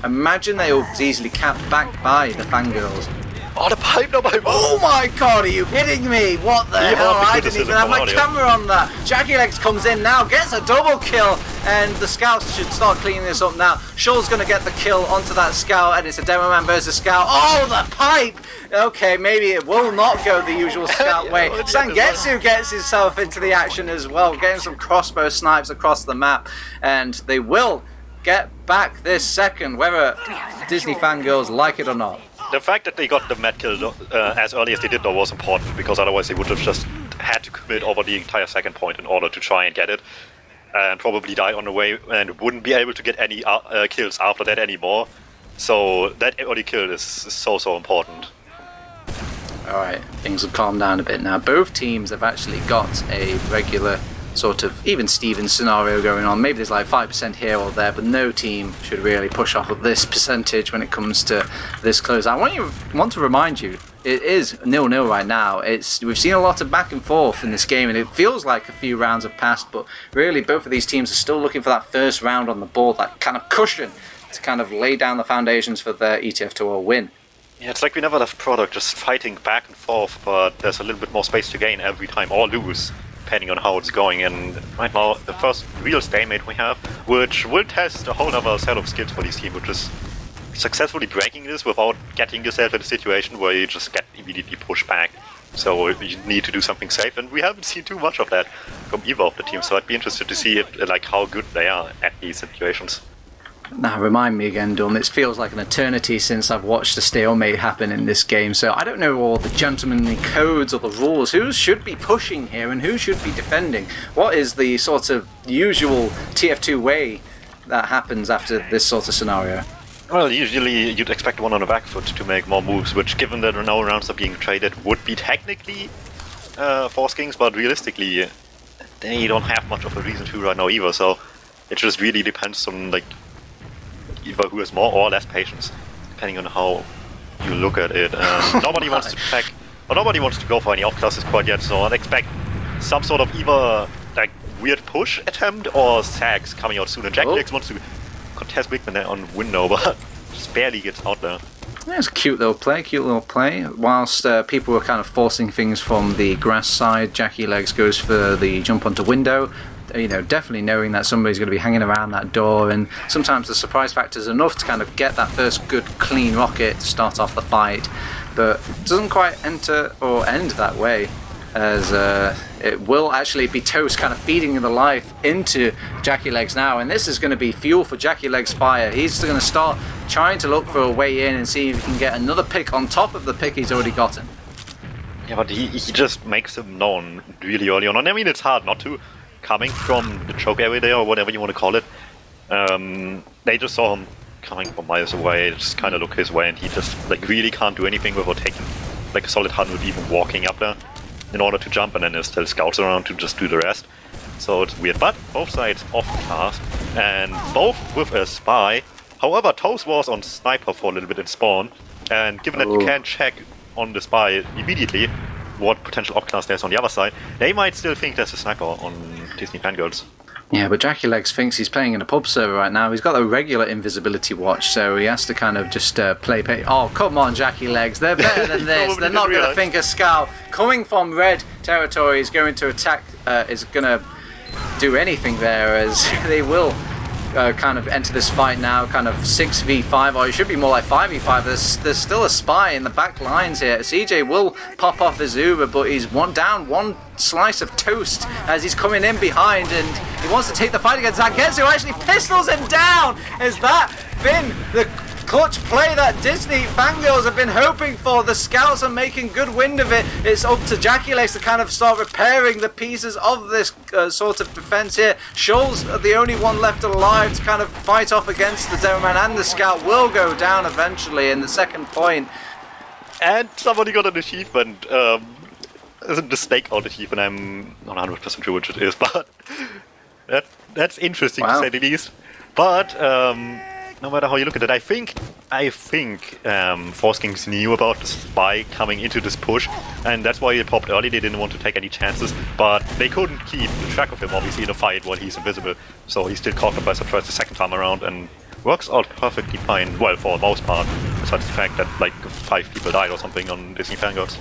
imagine they will be easily capped back by the Fangirls. Oh, the pipe, no pipe! Oh my god, are you kidding me? What the hell? I didn't even have my camera on that. JackieLegs comes in now, gets a double kill, and the scouts should start cleaning this up now. Shaw's going to get the kill onto that scout, and it's a demo man versus scout. Oh, the pipe! Okay, maybe it will not go the usual scout way. Sangetsu gets himself into the action as well, getting some crossbow snipes across the map, and they will get back this second, whether Disney Fangirls like it or not. The fact that they got the med kill as early as they did though was important, because otherwise they would have just had to commit over the entire second point in order to try and get it, and probably die on the way, and wouldn't be able to get any kills after that anymore. So that early kill is so important. Alright, things have calmed down a bit now. Both teams have actually got a regular sort of even Stevens scenario going on. Maybe there's like 5% here or there, but no team should really push off of this percentage when it comes to this close. I want to remind you, it is 0-0 right now. We've seen a lot of back and forth in this game, and it feels like a few rounds have passed, but really both of these teams are still looking for that first round on the board, that kind of cushion to kind of lay down the foundations for their ETF2L win. Yeah, it's like we never left product, just fighting back and forth, but there's a little bit more space to gain every time, or lose, depending on how it's going. And right now, the first real stalemate we have, which will test a whole other set of skills for this team, which is successfully breaking this without getting yourself in a situation where you just get immediately pushed back. So you need to do something safe, and we haven't seen too much of that from either of the teams, so I'd be interested to see like how good they are at these situations. Now, remind me again, Dum, it feels like an eternity since I've watched a stalemate happen in this game, so I don't know all the gentlemanly codes or the rules. Who should be pushing here and who should be defending? What is the sort of usual TF2 way that happens after this sort of scenario? Well, usually you'd expect one on the back foot to make more moves, which, given that no rounds are being traded, would be technically Foreskings, but realistically they don't have much of a reason to right now either, so it just really depends on like either who has more or less patience, depending on how you look at it. Nobody wants to check, or nobody wants to go for any off-classes quite yet, so I'd expect some sort of either like weird push attempt or sags coming out soon. And JackieLegs wants to contest Wigman there on window, but just barely gets out there. Yeah, it's a cute little play. Whilst people were kind of forcing things from the grass side, JackieLegs goes for the jump onto window. You know, definitely knowing that somebody's going to be hanging around that door, and sometimes the surprise factor is enough to kind of get that first good clean rocket to start off the fight, but it doesn't quite enter or end that way, as it will actually be Toast kind of feeding the life into JackieLegs now, and this is going to be fuel for JackieLegs' fire. He's going to start trying to look for a way in and see if he can get another pick on top of the pick he's already gotten. Yeah, but he just makes him known really early on, and I mean it's hard not to. Coming from the choke area there, or whatever you want to call it, they just saw him coming from miles away, just kind of look his way, and he just like really can't do anything without taking like a solid 100 even walking up there in order to jump, and then there's still scouts around to just do the rest. So it's weird, but both sides off task, and both with a spy. However, Toast was on sniper for a little bit in spawn, and given that you can check on the spy immediately what potential off-class there's on the other side, they might still think there's a sniper on Disney Fangirls. Yeah, but JackieLegs thinks he's playing in a pub server right now. He's got a regular invisibility watch, so he has to kind of just play. Oh, come on, JackieLegs. They're better than this. They're not going to think a scout coming from red territory is going to attack, is going to do anything there, as they will kind of enter this fight now, kind of 6v5, or it should be more like 5v5. There's still a spy in the back lines here. CJ will pop off his Uber, but he's down one slice of toast as he's coming in behind, and he wants to take the fight against Zangetsu, who actually pistols him down. Has that been the clutch play that Disney Fangirls have been hoping for? The scouts are making good wind of it. It's up to Jackie Legs to kind of start repairing the pieces of this sort of defense here. Shoals are the only one left alive to kind of fight off against the Demoman, and the scout will go down eventually in the second point. And somebody got an achievement. Isn't the Stakeout achievement? I'm not 100% sure which it is, but that's interesting to say the least. But no matter how you look at it, I think Foreskings knew about the spy coming into this push, and that's why he popped early. They didn't want to take any chances, but they couldn't keep track of him, obviously, in a fight while he's invisible. So he still caught them by surprise the second time around, and works out perfectly fine. Well, for the most part, besides the fact that like 5 people died or something on Disney Fangirls.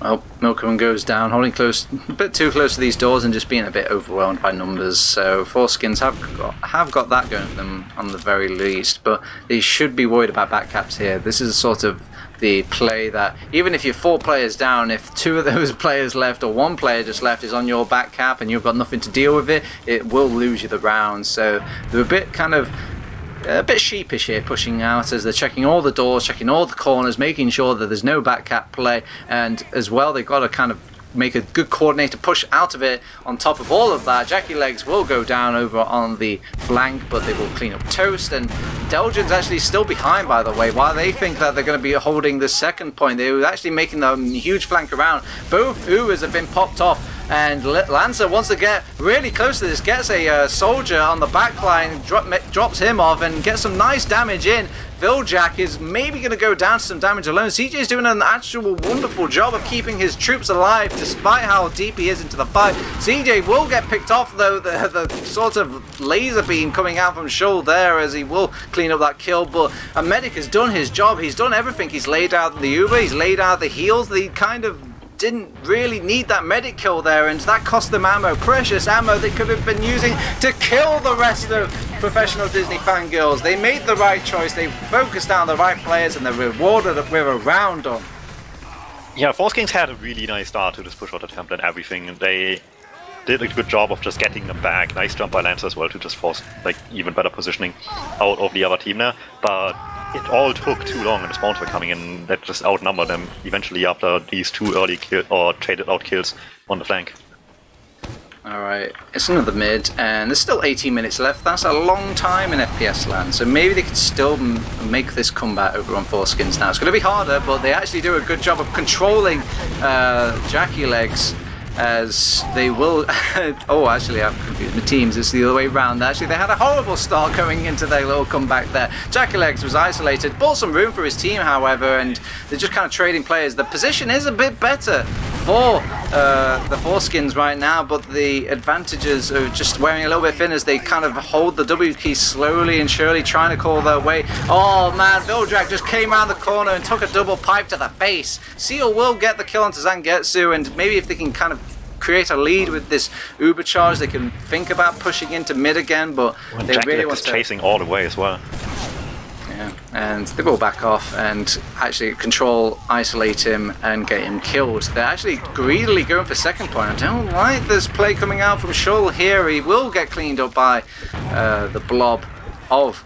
Well, Milkman goes down, holding close, a bit too close to these doors and just being a bit overwhelmed by numbers. So Foreskins have got that going for them on the very least, but they should be worried about backcaps here. This is sort of the play that even if you're 4 players down, if 2 of those players left or 1 player just left is on your back cap and you've got nothing to deal with it, it will lose you the round. So they're a bit sheepish here, pushing out as they're checking all the doors, checking all the corners, making sure that there's no back cap play, and as well they've got to kind of make a good coordinated push out of it. On top of all of that, Jackie Legs will go down over on the flank, but they will clean up toast, and Delgin's actually still behind, by the way. While they think that they're going to be holding the second point, they were actually making a huge flank around. Both Ubers have been popped off, and Lancer wants to get really close to this, gets a soldier on the back line, drops him off and gets some nice damage in. Viljack is maybe going to go down to some damage alone. CJ is doing an actual wonderful job of keeping his troops alive despite how deep he is into the fight. CJ will get picked off though, the sort of laser beam coming out from Shoal there, as he will clean up that kill, but a medic has done his job. He's done everything. He's laid out the Uber, he's laid out the heals. He kind of didn't really need that medic kill there, and that cost them ammo, precious ammo they could have been using to kill the rest of professional Disney Fangirls. They made the right choice, they focused on the right players, and they're rewarded with a round on. Yeah, Foreskings had a really nice start to this push out attempt and everything, and they did a good job of just getting them back. Nice jump by Lancer as well to just force like even better positioning out of the other team there, but it all took too long and the spawns were coming in that just outnumbered them eventually after these 2 early traded out kills on the flank. Alright, it's another mid, and there's still 18 minutes left. That's a long time in FPS land, so maybe they could still make this comeback over on Foreskins now. It's going to be harder, but they actually do a good job of controlling Jackie Legs, as they will... oh, actually, I've confused my teams. It's the other way around. Actually, they had a horrible start going into their little comeback there. Jackie Legs was isolated, bought some room for his team, however, and they're just kind of trading players. The position is a bit better for the Foreskins right now, but the advantages are just wearing a little bit thin as they kind of hold the W key slowly and surely, trying to call their way. Oh man, Vildrack just came around the corner and took a double pipe to the face. Seal will get the kill onto Zangetsu, and maybe if they can kind of create a lead with this Uber charge, they can think about pushing into mid again, but they really want to... chasing all the way as well. Yeah, and they will back off and actually control, isolate him and get him killed. They're actually greedily going for second point. I don't like this play coming out from Shoal here. He will get cleaned up by the blob of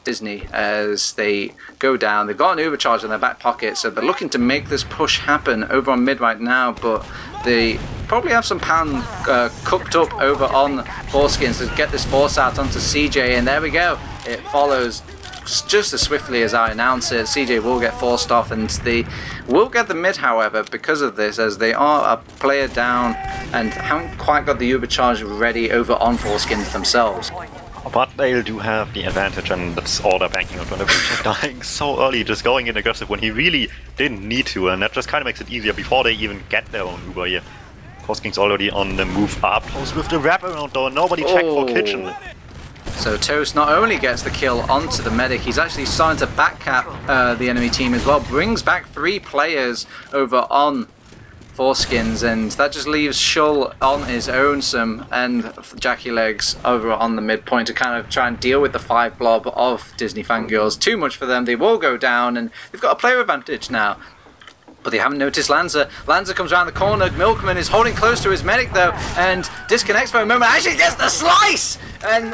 Disney as they go down. They've got an Uber charge in their back pocket, so they're looking to make this push happen over on mid right now, but they probably have some pan cooked up over on Foreskins to get this force out onto CJ, and there we go. It follows just as swiftly as I announce it. CJ will get forced off, and they will get the mid, however, because of this, as they are a player down and haven't quite got the Uber charge ready over on Foreskins themselves. But they do have the advantage, and that's all they're banking on. When they're dying so early, just going in aggressive when he really didn't need to, and that just kind of makes it easier before they even get their own Uber here. Foreskings already on the move up. Toast with the wraparound though, nobody checked for kitchen. So Toast not only gets the kill onto the medic, he's actually starting to backcap the enemy team as well. Brings back 3 players over on Foreskings, and that just leaves Shull on his own and Jackie Legs over on the midpoint to kind of try and deal with the 5 blob of Disney Fangirls. Too much for them. They will go down, and they've got a player advantage now. But they haven't noticed Lanza. Lanza comes around the corner. Milkman is holding close to his medic though, and disconnects for a moment. Actually gets the slice!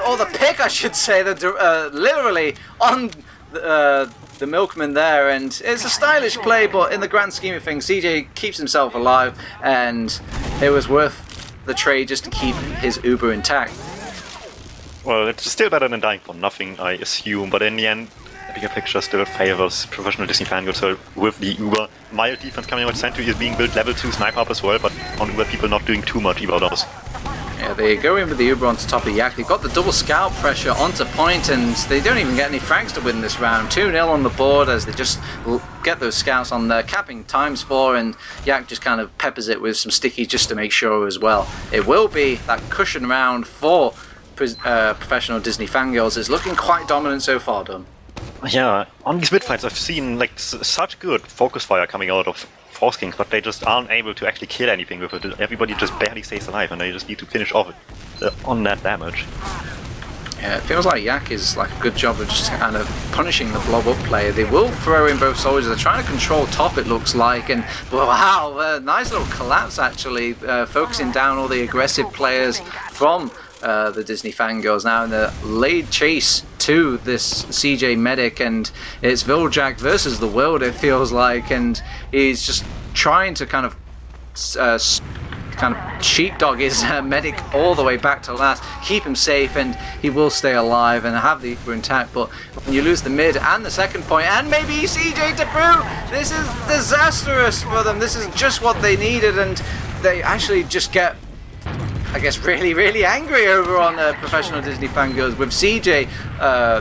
Or the pick, I should say, literally on the Milkman there. And it's a stylish play, but in the grand scheme of things, CJ keeps himself alive, and it was worth the trade just to keep his Uber intact. Well, it's still better than dying for nothing, I assume, but in the end, the bigger picture still favors professional Disney Fangirls. So with the Uber, mild defense coming out, Sentry is being built level 2 sniper up as well, but on Uber people not doing too much about those. Yeah, they go in with the Uber onto top of Yak. They've got the double scout pressure onto point, and they don't even get any frags to win this round. 2-0 on the board as they just get those scouts on there, capping ×4, and Yak just kind of peppers it with some stickies just to make sure as well. It will be that cushion round for professional Disney Fangirls. It's looking quite dominant so far, Dom. Yeah, on these mid-fights I've seen like such good focus fire coming out of Foreskings, but they just aren't able to actually kill anything with it. Everybody just barely stays alive, and they just need to finish off it on that damage. Yeah, it feels like Yak is like a good job of just kind of punishing the blob up player. They will throw in both soldiers. They're trying to control top, it looks like, and wow, nice little collapse actually, focusing down all the aggressive players from the Disney Fangirls now in the laid chase to this CJ medic, and it's Viljack versus the world, it feels like, and he's just trying to kind of sheepdog his medic all the way back to last, keep him safe, and he will stay alive and have the Uber intact. But when you lose the mid and the second point, and maybe CJ to boot, this is disastrous for them. This is just what they needed, and they actually just get, I guess, really angry over on professional Disney Fangirls with CJ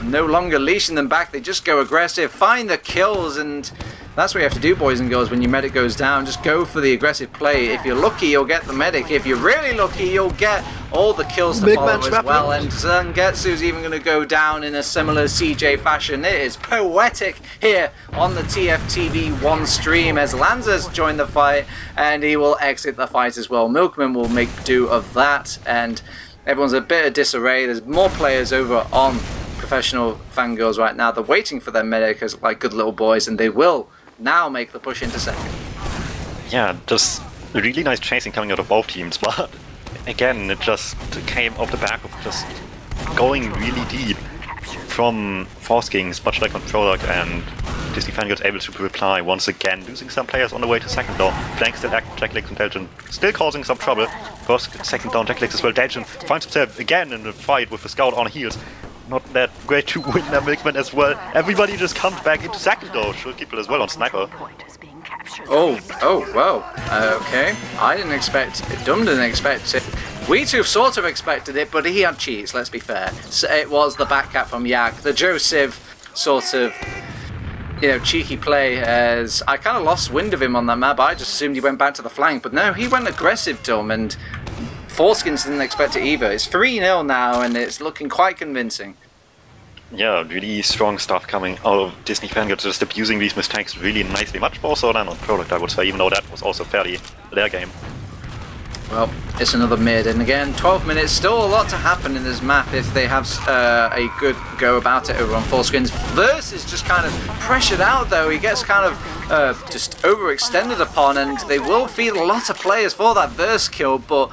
no longer leashing them back. They just go aggressive, find the kills, and that's what you have to do, boys and girls, when your medic goes down. Just go for the aggressive play. If you're lucky, you'll get the medic. If you're really lucky, you'll get all the kills to follow as well. And Zangetsu's even going to go down in a similar CJ fashion. It is poetic here on the TFTV 1 stream as Lanza's joined the fight, and he will exit the fight as well. Milkman will make do of that, and everyone's a bit of disarray. There's more players over on professional Fangirls right now. They're waiting for their medic as like good little boys, and they will now make the push into second. Yeah, just really nice chasing coming out of both teams, but again, it just came off the back of just going really deep from Foreskings, much like on Product, and Disney Fangirls able to reply once again, losing some players on the way to second though. Flank still active, Jack Legs and Delgin still causing some trouble. First, second down, Jack Legs as well. Delgin finds himself again in a fight with the scout on heels. Not that great to win that Milkman as well. Everybody just comes back into second though. Should people as well on sniper. Oh, wow. Okay. I didn't expect it. Dum didn't expect it. Wiethoofd sort of expected it, but he had cheats, let's be fair. So it was the backcap from Yak. The Joseph sort of, you know, cheeky play, as I kind of lost wind of him on that map. I just assumed he went back to the flank, but no, he went aggressive, Dum, and Foreskins didn't expect it either. It's 3-0 now, and it's looking quite convincing. Yeah, really strong stuff coming out of Disney Fangirls, just abusing these mistakes really nicely. Much more so than on Product, I would say, even though that was also fairly their game. Well, it's another mid, and again, 12 minutes, still a lot to happen in this map if they have a good go about it over on Foreskins. Verse is just kind of pressured out though. He gets kind of just overextended upon, and they will feed a lot of players for that Verse kill, but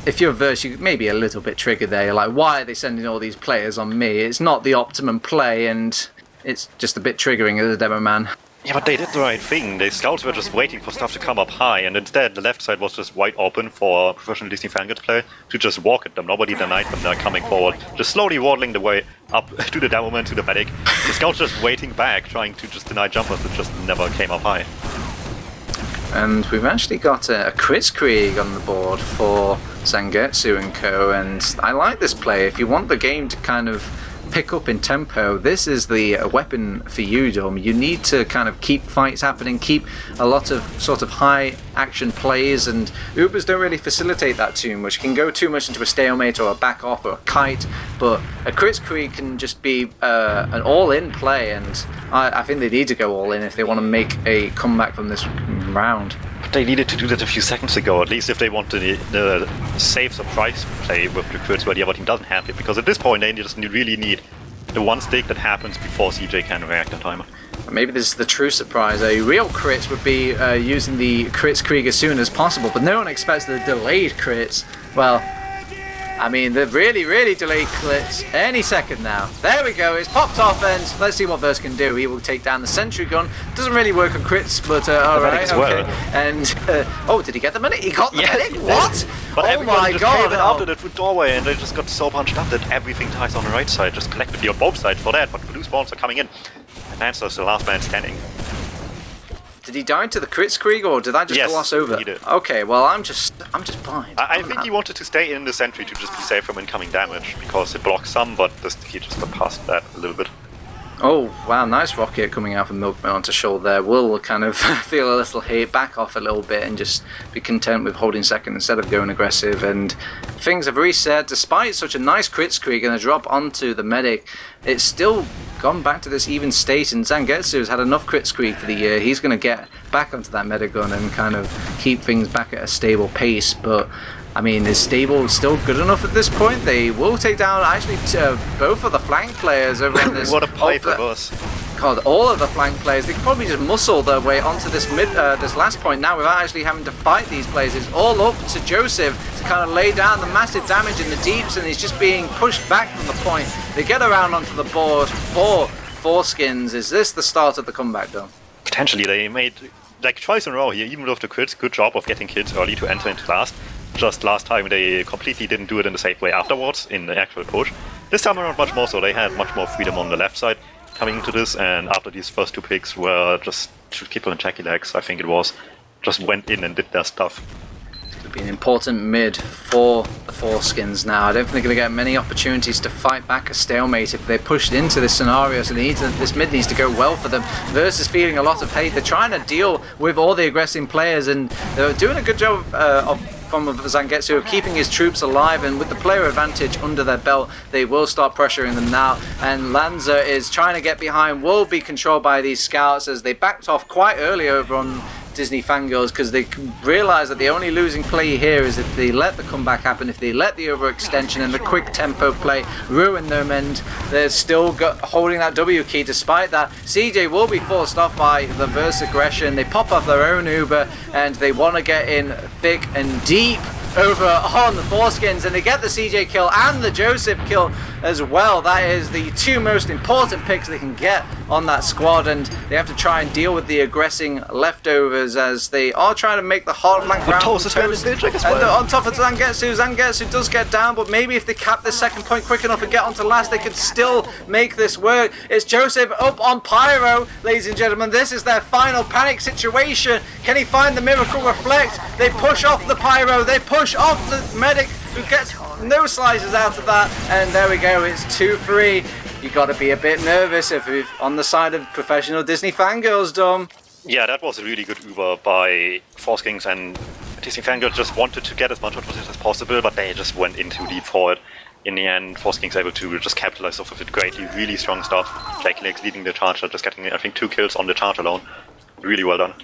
if you're Verse, you may be a little bit triggered there. You're like, why are they sending all these players on me? It's not the optimum play, and it's just a bit triggering as a demo man. Yeah, but they did the right thing. The scouts were just waiting for stuff to come up high, and instead the left side was just wide open for professional Disney Fangirls play to just walk at them. Nobody denied them. They're coming forward, just slowly waddling the way up to the demo man, to the medic. The scouts just waiting back, trying to just deny jumpers that just never came up high. And we've actually got a Kritzkrieg on the board for Zangetsu and co, and I like this play. If you want the game to kind of pick up in tempo, this is the weapon for you, Dom. You need to kind of keep fights happening, keep a lot of sort of high action plays, and Ubers don't really facilitate that too much. You can go too much into a stalemate or a back off or a kite, but a Kritzkrieg can just be an all-in play, and I think they need to go all in if they want to make a comeback from this round. But they needed to do that a few seconds ago, at least if they want the safe surprise play with the crits where the other team doesn't have it, because at this point they just really need the one stick that happens before CJ can react in time. Maybe this is the true surprise. A real crit would be using the crits Krieg as soon as possible, but no one expects the delayed crits. Well, I mean, the really delayed crits any second now. There we go, it's popped off, and let's see what Verse can do. He will take down the sentry gun. Doesn't really work on crits, but alright, okay. Well. And, oh, did he get the medic? He got the medic? What? But oh my god! After that with doorway, and they just got so bunched up that everything ties on the right side, just collectively on both sides for that, but blue spawns are coming in. And Lancer's the last man standing. Did he die to the crits Krieg, or did I just gloss over? He did. Okay, well I'm just blind. I think he wanted to stay in the sentry to just be safe from incoming damage, because it blocks some, but he just got past that a little bit. Oh wow, nice rocket coming out from Milkman onto shoulder there. Will kind of feel a little hate, back off a little bit and just be content with holding second instead of going aggressive, and things have reset. Despite such a nice crits Krieg and a drop onto the medic, it's still gone back to this even state, and Zangetsu's had enough crits Krieg for the year. He's going to get back onto that medic gun and kind of keep things back at a stable pace, but I mean, is stable still good enough at this point? They will take down actually both of the flank players over on this. What a play for us. God, all of the flank players, they could probably just muscle their way onto this this last point now without actually having to fight these players. It's all up to Joseph to kind of lay down the massive damage in the deeps, and he's just being pushed back from the point. They get around onto the board for Foreskings. Is this the start of the comeback, though? Potentially, they made like twice in a row here, even with the crits. Good job of getting kills early to enter into last. Just last time they completely didn't do it in the safe way afterwards in the actual push. This time around much more so, they had much more freedom on the left side coming into this, and after these first two picks were just two people in Jackie legs, I think it was, just went in and did their stuff. It's going to be an important mid for the Foreskings now. I don't think they're going to get many opportunities to fight back a stalemate if they're pushed into this scenario, so this mid needs to go well for them. Versus feeling a lot of hate. They're trying to deal with all the aggressive players, and they're doing a good job from Zangetsu of keeping his troops alive, and with the player advantage under their belt, they will start pressuring them now. And Lanza is trying to get behind, will be controlled by these scouts as they backed off quite early over on Disney Fangirls, because they realise that the only losing play here is if they let the comeback happen, if they let the overextension and the quick tempo play ruin them, and they're still holding that W key. Despite that, CJ will be forced off by the Verse aggression. They pop off their own Uber, and they want to get in thick and deep over on the Foreskings, and they get the CJ kill and the Joseph kill as well. That is the two most important picks they can get on that squad, and they have to try and deal with the aggressing leftovers as they are trying to make the hard flank round. And on top of Zangetsu does get down, but maybe if they cap the second point quick enough and get onto last, they could still make this work. It's Joseph up on Pyro, ladies and gentlemen. This is their final panic situation. Can he find the Miracle Reflect? They push off the Pyro, they push off the medic, who gets no slices out of that, and there we go, it's 2-3. You got to be a bit nervous if you're on the side of professional Disney Fangirls, Dom. Yeah, that was a really good Uber by Foreskings, and Disney Fangirls just wanted to get as much of it as possible, but they just went in too deep for it. In the end, Foreskings able to just capitalize off of it greatly. Really strong stuff. Jackie Legs leading the charger, just getting, I think, 2 kills on the charge alone. Really well done.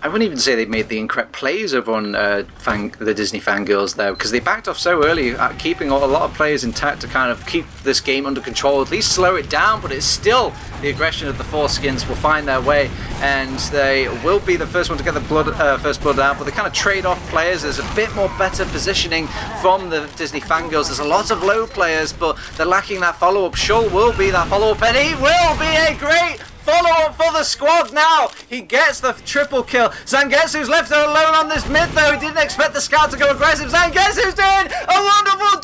I wouldn't even say they made the incorrect plays over on the Disney Fangirls there, because they backed off so early, keeping a lot of players intact to kind of keep this game under control, at least slow it down, but it's still the aggression of the Foreskins will find their way, and they will be the first one to get the first blood out, but they kind of trade off players. There's a bit more better positioning from the Disney Fangirls. There's a lot of low players, but they're lacking that follow-up. Shul will be that follow-up, and he will be a great follow-up for the squad now. He gets the triple kill. Zangetsu's left alone on this mid, though. He didn't expect the scout to go aggressive. Zangetsu's doing a wonderful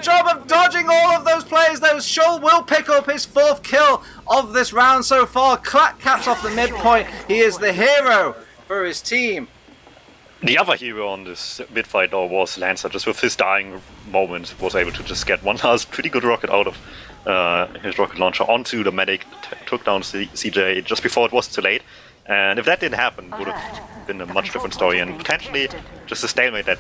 job of dodging all of those players, though. Shul will pick up his 4th kill of this round so far. Caps off the midpoint. He is the hero for his team. The other hero on this mid-fight, though, was Lancer. Just with his dying moment, was able to just get one last pretty good rocket out of his rocket launcher onto the medic, took down CJ just before it was too late. And if that didn't happen, it would have been a much different story, and potentially just a stalemate that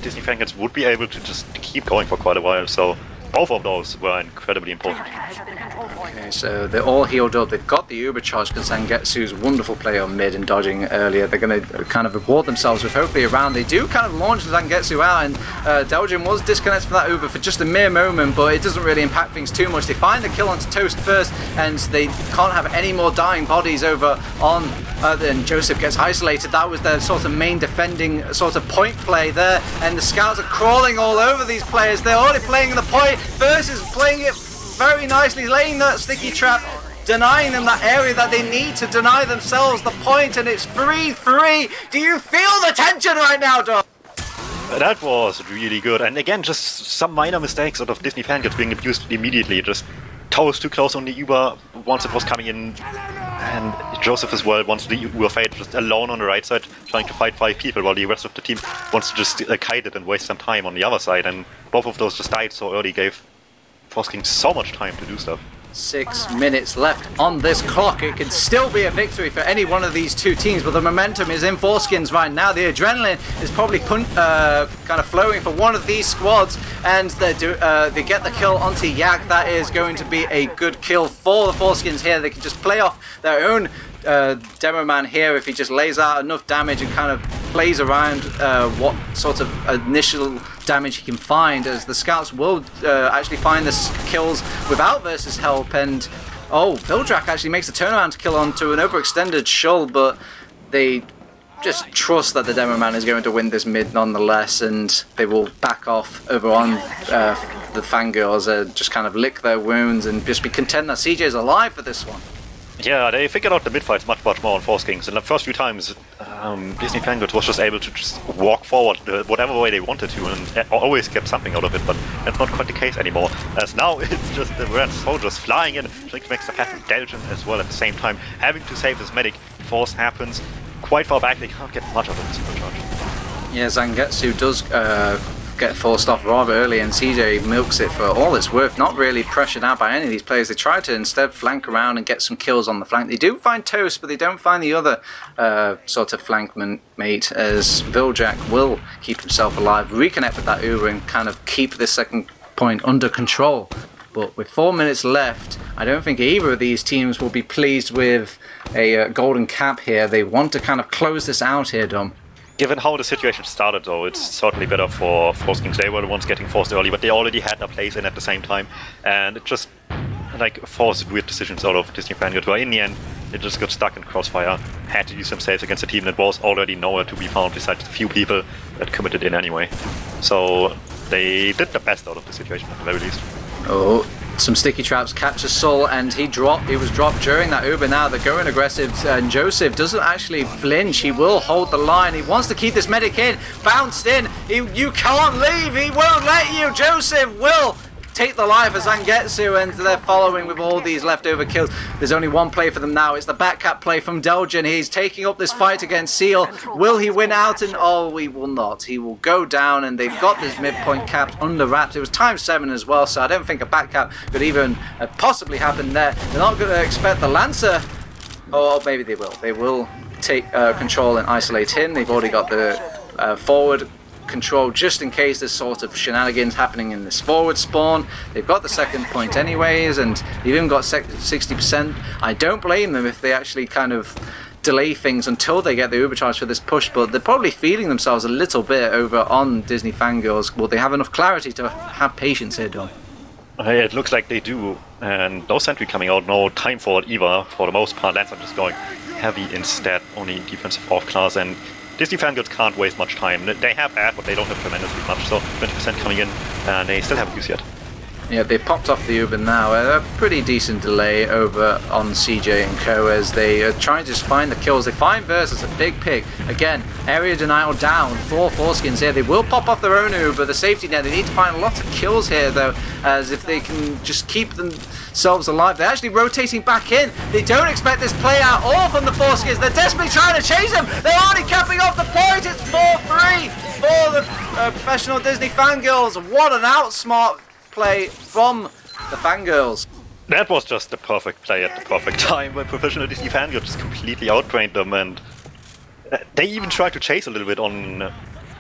Disney Fangirls would be able to just keep going for quite a while. So both of those were incredibly important. Okay, so they're all healed up. They've got the Uber charge because Zangetsu's wonderful play on mid and dodging earlier. They're going to kind of reward themselves with hopefully a round. They do kind of launch Zangetsu out, and DuMmTm was disconnected from that Uber for just a mere moment, but it doesn't really impact things too much. They find the kill onto Toast first, and they can't have any more dying bodies over on then Joseph gets isolated. That was their sort of main defending sort of point play there, and the scouts are crawling all over these players. They're already playing the point. First is playing it very nicely, laying that sticky trap, denying them that area that they need to deny themselves the point, and it's 3-3. Do you feel the tension right now, Dom? That was really good, and again, just some minor mistakes out of Disney Fangirls being abused immediately. Just Toast too close on the Uber once it was coming in, and Joseph as well once the Uber fight just alone on the right side trying to fight 5 people while the rest of the team wants to just kite it and waste some time on the other side, and both of those just died so early, gave Foreskings so much time to do stuff. 6 minutes left on this clock. It can still be a victory for any one of these two teams, but the momentum is in Foreskings right now. The adrenaline is probably kind of flowing for one of these squads, and they get the kill onto Yak. That is going to be a good kill for the Foreskings here. They can just play off their own demo man here if he just lays out enough damage and kind of plays around what sort of initial damage he can find, as the scouts will actually find the kills without versus help. And Vildrak actually makes a turnaround to kill onto an overextended Shull, but they just trust that the demo man is going to win this mid nonetheless, and they will back off over on the Fangirls, just kind of lick their wounds and just be content that CJ is alive for this one. Yeah, they figured out the mid-fights much more on Foreskings. In the first few times, Disney Fangirls was just able to just walk forward whatever way they wanted to, and always kept something out of it, but that's not quite the case anymore. As now, it's just the Red Soldiers flying in, trying to make stuff happen. DuMmTm as well at the same time, having to save his medic. Force happens quite far back, they can't get much of it in single charge. Yeah, Zangetsu does get forced off rather early, and CJ milks it for all it's worth, not really pressured out by any of these players. They try to instead flank around and get some kills on the flank. They do find Toast, but they don't find the other sort of flankman mate, as Vildrak will keep himself alive, reconnect with that Uber and kind of keep this second point under control. But with 4 minutes left, I don't think either of these teams will be pleased with a golden cap here. They want to kind of close this out here, Dom. Given how the situation started, though, it's certainly better for Foreskings. They were the ones getting forced early, but they already had a place in at the same time, and it just forced weird decisions out of Disney Fangirls, where in the end it just got stuck in crossfire, had to use themselves against a team that was already nowhere to be found besides the few people that committed in anyway. So they did the best out of the situation at the very least. Some sticky traps catch a Soul, and he was dropped during that Uber. Now they're going aggressive, and Joseph doesn't actually flinch. He will hold the line. He wants to keep this medic in. Bounced in. You can't leave. He won't let you. Joseph will take the life of Zangetsu, and they're following with all these leftover kills. There's only one play for them now. It's the backcap play from DuMmTm. He's taking up this fight against Seal. Will he win out? And he will not. He will go down, and they've got this midpoint capped under wraps. It was ×7 as well, so I don't think a backcap could even possibly happen there. They're not going to expect the Lancer. Or maybe they will. They will take control and isolate him. They've already got the forward control just in case there's sort of shenanigans happening in this forward spawn. They've got the second point anyways, and they've even got 60%. I don't blame them if they actually kind of delay things until they get the overcharge for this push, but they're probably feeling themselves a little bit over on Disney Fangirls. Will they have enough clarity to have patience here, Dom? It looks like they do, and no sentry coming out, no time for it either for the most part. Lancer just going heavy instead, only defensive off class, and Disney Fangirls can't waste much time. They have ad, but they don't have tremendously much, so 20% coming in, and they still haven't used yet. Yeah, they popped off the Uber now. A pretty decent delay over on CJ and Co as they are trying to just find the kills. They find Versus, a big pick. Again, area denial down for Foreskings here. They will pop off their own Uber, the safety net. They need to find lots of kills here though, as if they can just keep themselves alive. They're actually rotating back in. They don't expect this play at all from the Foreskings. They're desperately trying to chase them. They're already capping off the point. It's 4-3 for the professional Disney Fangirls. What an outsmart play from the Fangirls. That was just the perfect play at the perfect time when professional Disney Fangirls just completely outtrained them, and they even tried to chase a little bit on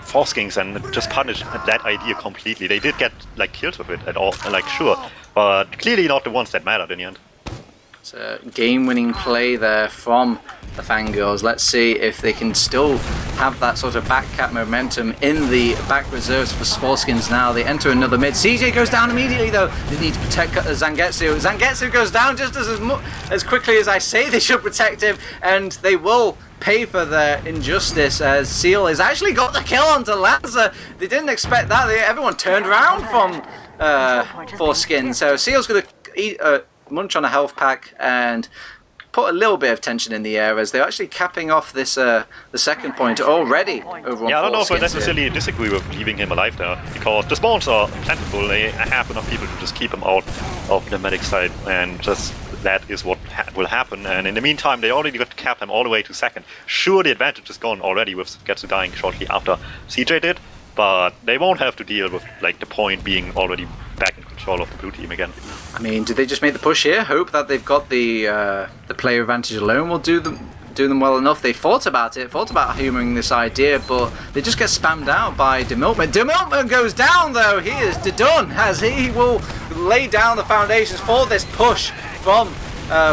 Foreskings and just punish that idea completely. They did get kills with it at all, sure, but clearly not the ones that mattered in the end. It's a game-winning play there from the Fangirls. Let's see if they can still have that sort of back cap momentum in the back reserves for Foreskings now. They enter another mid. CJ goes down immediately though. They need to protect Zangetsu. Zangetsu goes down just as quickly as I say they should protect him, and they will pay for their injustice as Seal has actually got the kill onto Lanza. They didn't expect that. Everyone turned around from Foreskins. So Seal's going to eat munch on a health pack and put a little bit of tension in the air as they're actually capping off this the second point already over on Yeah, I don't know if I Foreskins necessarily disagree with leaving him alive there, because the spawns are plentiful. They have enough people to just keep him out of the medic side, and just that is what will happen. And in the meantime, they already got to cap him all the way to second. Sure, the advantage is gone already with Getsu dying shortly after CJ did, but they won't have to deal with like the point being already back in control of the blue team again. I mean, did they just make the push here? Hope that they've got the player advantage alone will do them well enough. They thought about humouring this idea, but they just get spammed out by DuMmTm. DuMmTm goes down though. He is done, as he will lay down the foundations for this push from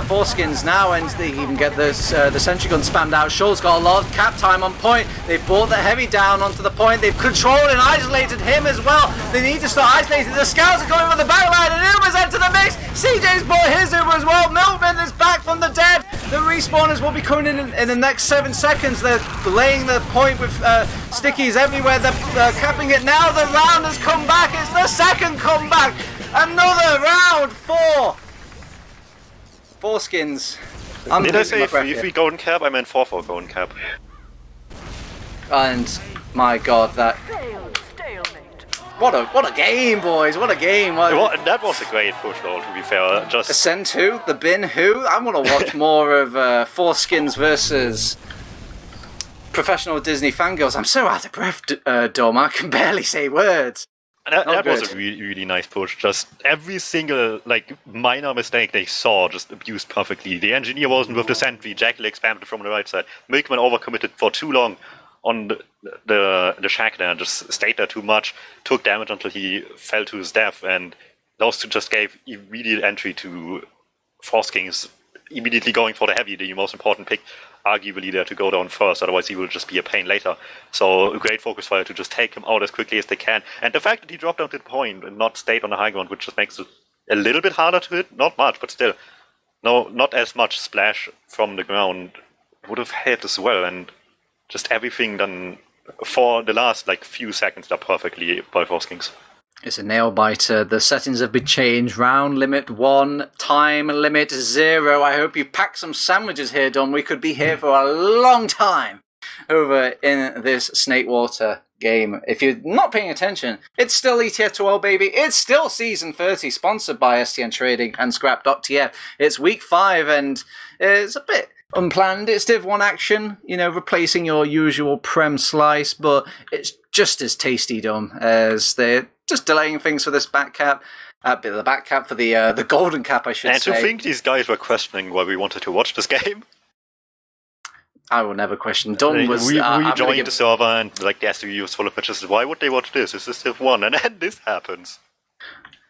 Foreskins now, and they even get the sentry gun spammed out. Shaw's got a lot of cap time on point. They've brought the heavy down onto the point. They've controlled and isolated him as well. They need to start isolating. The scouts are coming from the back line, and Uber's into the mix. CJ's brought his Uber as well. Milton is back from the dead. The respawners will be coming in the next 7 seconds. They're laying the point with stickies everywhere. They're capping it now. The round has come back. It's the second comeback. Another round for Foreskins. Did I say 3 golden cap? I meant 4 golden cap. And my god, that what a game, boys! What a game! That was a great push, though. To be fair, just Ascent who? The bin who? I want to watch more of Foreskins versus professional Disney Fangirls. I'm so out of breath, Dom. I can barely say words. That was a really, really nice push. Just every single minor mistake they saw just abused perfectly. The engineer wasn't with the sentry. Jackal spammed it from the right side. Milkman overcommitted for too long on the shack there, just stayed there too much, took damage until he fell to his death, and those two just gave immediate entry to Foreskings, immediately going for the heavy, the most important pick, arguably there to go down first, otherwise he will just be a pain later. So a great focus fire to just take him out as quickly as they can. And the fact that he dropped down to the point and not stayed on the high ground, which just makes it a little bit harder to hit, not much, but still, no, not as much splash from the ground would have helped as well. And just everything done for the last few seconds there perfectly by Foreskings. It's a nail biter. The settings have been changed. Round limit 1, time limit 0. I hope you packed some sandwiches here, Dom. We could be here for a long time over in this Snakewater game. If you're not paying attention, it's still ETF2L, baby. It's still Season 30, sponsored by STN Trading and Scrap.tf. It's week 5, and it's a bit unplanned. It's Div 1 action, replacing your usual Prem slice, but it's just as tasty, Dom, as they're just delaying things for this back cap. The back cap for the golden cap, I should say. And to think these guys were questioning why we wanted to watch this game. I will never question. Dom was... We joined the server and the SW was full of pitches. Why would they watch this? Is this Div 1? And then this happens.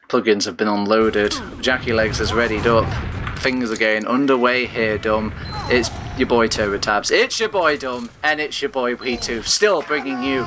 Plugins have been unloaded. Jackie Legs has readied up. Things are getting underway here, Dom. It's your boy TurboTabs. It's your boy Dom, and it's your boy Wiethoofd, still bringing you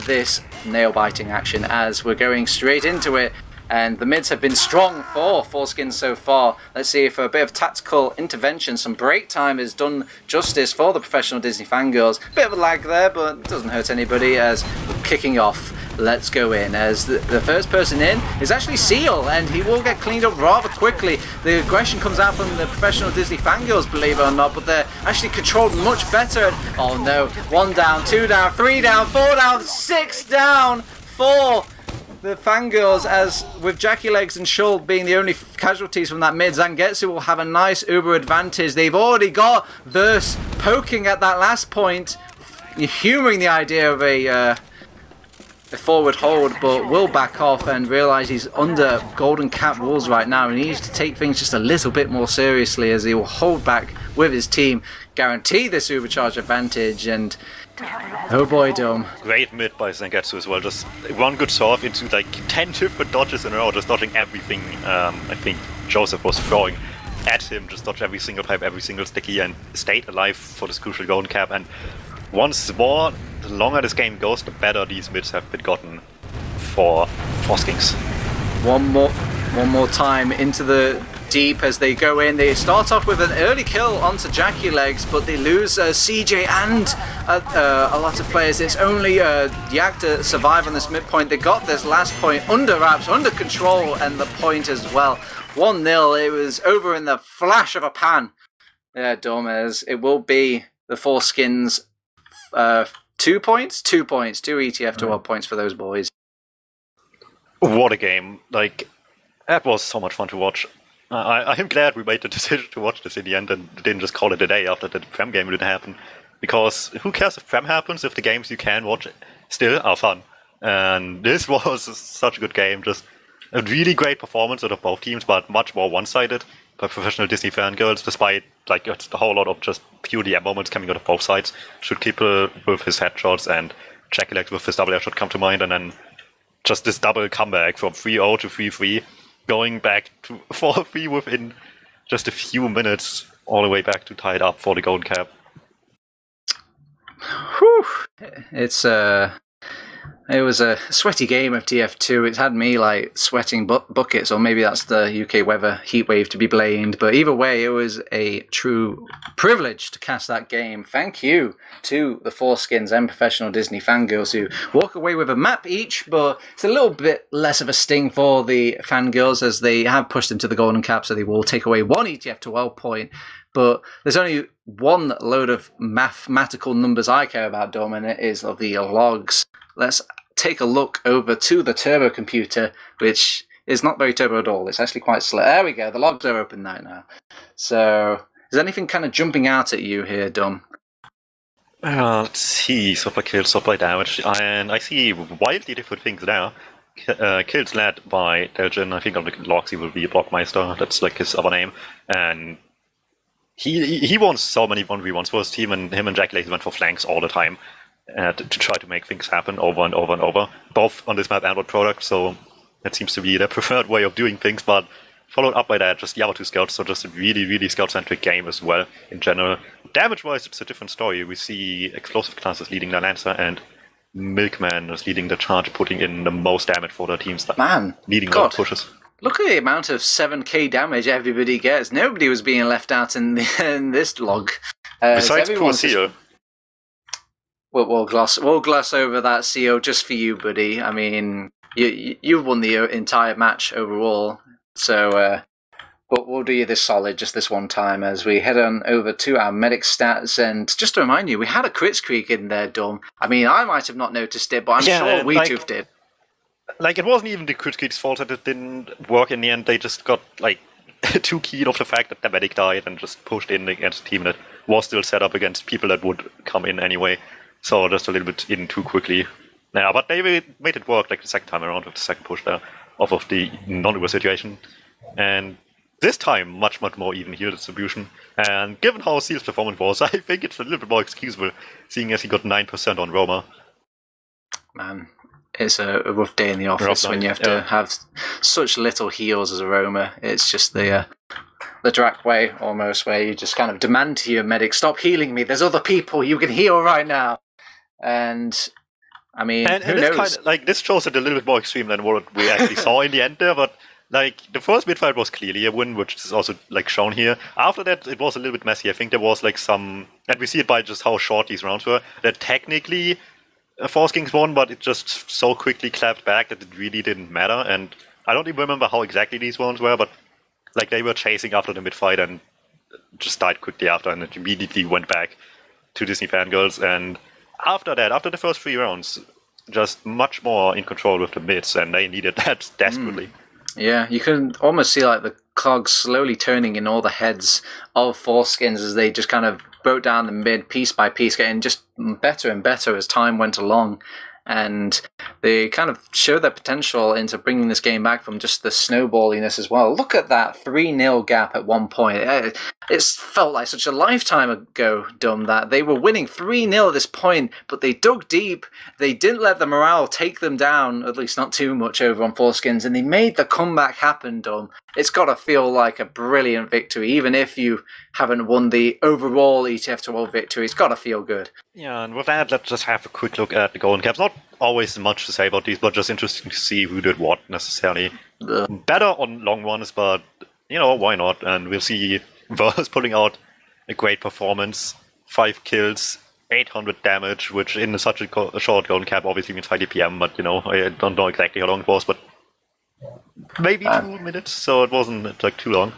this nail-biting action as we're going straight into it. And the mids have been strong for Foreskins so far. Let's see if a bit of tactical intervention, some break time has done justice for the professional Disney Fangirls. Bit of a lag there, but it doesn't hurt anybody as we're kicking off. Let's go in, as the first person in is actually Seal, and he will get cleaned up rather quickly. The aggression comes out from the professional Disney Fangirls, believe it or not, but they're actually controlled much better. Oh no, 1 down, 2 down, 3 down, 4 down, 6 down for the Fangirls, as with Jackie Legs and Shull being the only casualties from that mid, Zangetsu will have a nice Uber advantage. They've already got Verse poking at that last point, humouring the idea of a forward hold, but will back off and realise he's under golden cap rules right now, and he needs to take things just a little bit more seriously as he will hold back with his team, guarantee this Ubercharge advantage, and oh boy, Dome. Great mid by Zangetsu as well, just one good solve into 10 different dodges in a row, just dodging everything I think Joseph was throwing. at him, just dodge every single pipe, every single sticky, and stayed alive for this crucial golden cap. And once more, the longer this game goes, the better these mids have been gotten for Foreskings. One more time into the deep as they go in. They start off with an early kill onto Jackie Legs, but they lose CJ and a lot of players. It's only Yak to survive on this midpoint. They got this last point under wraps, under control, and the point as well. 1-0. It was over in the flash of a pan. Yeah, Dormez. It will be the Foreskins 2 points? 2 points. 2 ETF2L points for those boys. What a game. Like, that was so much fun to watch. I am glad we made the decision to watch this in the end and didn't just call it a day after the Prem game didn't happen. Because who cares if Prem happens if the games you can watch still are fun. And this was such a good game. Just a really great performance out of both teams, but much more one-sided by professional Disney Fangirls, despite like a whole lot of just pure DM moments coming out of both sides. Should Keeper with his headshots and Jackie Legs with his double headshot come to mind, and then just this double comeback from 3-0 to 3-3, going back to 4-3 within just a few minutes, all the way back to tied up for the golden cap. Whew. It was a sweaty game of TF2. It had me like sweating buckets, or maybe that's the UK weather heatwave to be blamed. But either way, it was a true privilege to cast that game. Thank you to the Foreskins and professional Disney Fangirls who walk away with a map each, but it's a little bit less of a sting for the Fangirls as they have pushed into the golden cap, so they will take away 1 ETF2L point. But there's only one load of mathematical numbers I care about, Dom, and it is of the logs. Let's take a look over to the turbo computer, which is not very turbo at all. It's actually quite slow. There we go. The logs are open now. So, is anything kind of jumping out at you here, Dom? Let's see. Supply kills, supply damage, and I see wildly different things there. Kills led by Delgin. I think on the logs he will be a Blockmeister. That's like his other name. And he won so many 1v1s for his team, and him and Jack Legs went for flanks all the time. To try to make things happen over and over and over, both on this map and on product, so that seems to be their preferred way of doing things, but followed up by that, just the other two scouts, so just a really, really scout-centric game as well, in general. Damage-wise, it's a different story. We see Explosive classes leading the Lancer, and Milkman is leading the charge, putting in the most damage for their teams. Leading those pushes. Look at the amount of 7k damage everybody gets. Nobody was being left out in this log. Besides poor Seal. We'll gloss over that, CO, just for you, buddy. I mean, you've won the entire match overall, so but we'll do you this solid just this one time as we head on over to our medic stats. And just to remind you, we had a crit streak in there, Dom. I mean, I might have not noticed it, but I'm sure Wiethoofd did. Like, it wasn't even the crit streak's fault that it didn't work in the end. They just got, like, too keen of the fact that the medic died and just pushed in against a team that was still set up against people that would come in anyway. So just a little bit in too quickly. Yeah, but they made it work like the second time around with the second push there off of the non-Uber situation. And this time, much more even heal distribution. And given how Seal's performance was, I think it's a little bit more excusable, seeing as he got 9% on Roma. Man, it's a rough day in the office when you have to have such little heals as a Roma. It's just the Drac way, almost, where you just kind of demand to your medic, stop healing me, there's other people you can heal right now. And I mean, who knows? Kind of, like, this shows it a little bit more extreme than what we actually saw in the end there, but like the first mid-fight was clearly a win, which is also like shown here. After that, it was a little bit messy. I think there was like some, and we see it by just how short these rounds were, that technically Foreskings won, but it just so quickly clapped back that it really didn't matter. And I don't even remember how exactly these rounds were, but like they were chasing after the mid-fight and just died quickly after, and it immediately went back to Disney Fangirls. And after that, after the first 3 rounds, just much more in control with the mids, and they needed that desperately. Yeah, you can almost see like the cogs slowly turning in all the heads of Foreskins as they just kind of broke down the mid piece by piece, getting just better and better as time went along. And they kind of show their potential into bringing this game back from just the snowballiness as well. Look at that 3-0 gap at one point. It felt like such a lifetime ago, Dum, that they were winning 3-0 at this point, but they dug deep. They didn't let the morale take them down, at least not too much, over on Foreskings, and they made the comeback happen, Dum. It's got to feel like a brilliant victory, even if you haven't won the overall ETF2L victory. It's got to feel good. Yeah, and with that, let's just have a quick look at the Golden Caps. Not always much to say about these, but just interesting to see who did what necessarily. Better on long ones, but, why not? And we'll see Verse pulling out a great performance. 5 kills, 800 damage, which in such a short Golden Cap obviously means high DPM, but, I don't know exactly how long it was, but maybe 2 minutes, so it wasn't too long.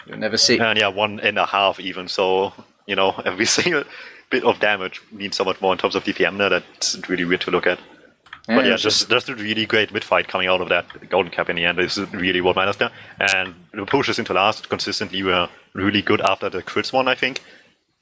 You'll never see. And 1.5 even, so, every single bit of damage means so much more in terms of DPM there. That's really weird to look at. Yeah, but just a really great mid-fight coming out of that Golden Cap in the end is really what matters there. And the pushes into last consistently were really good after the crits one, I think,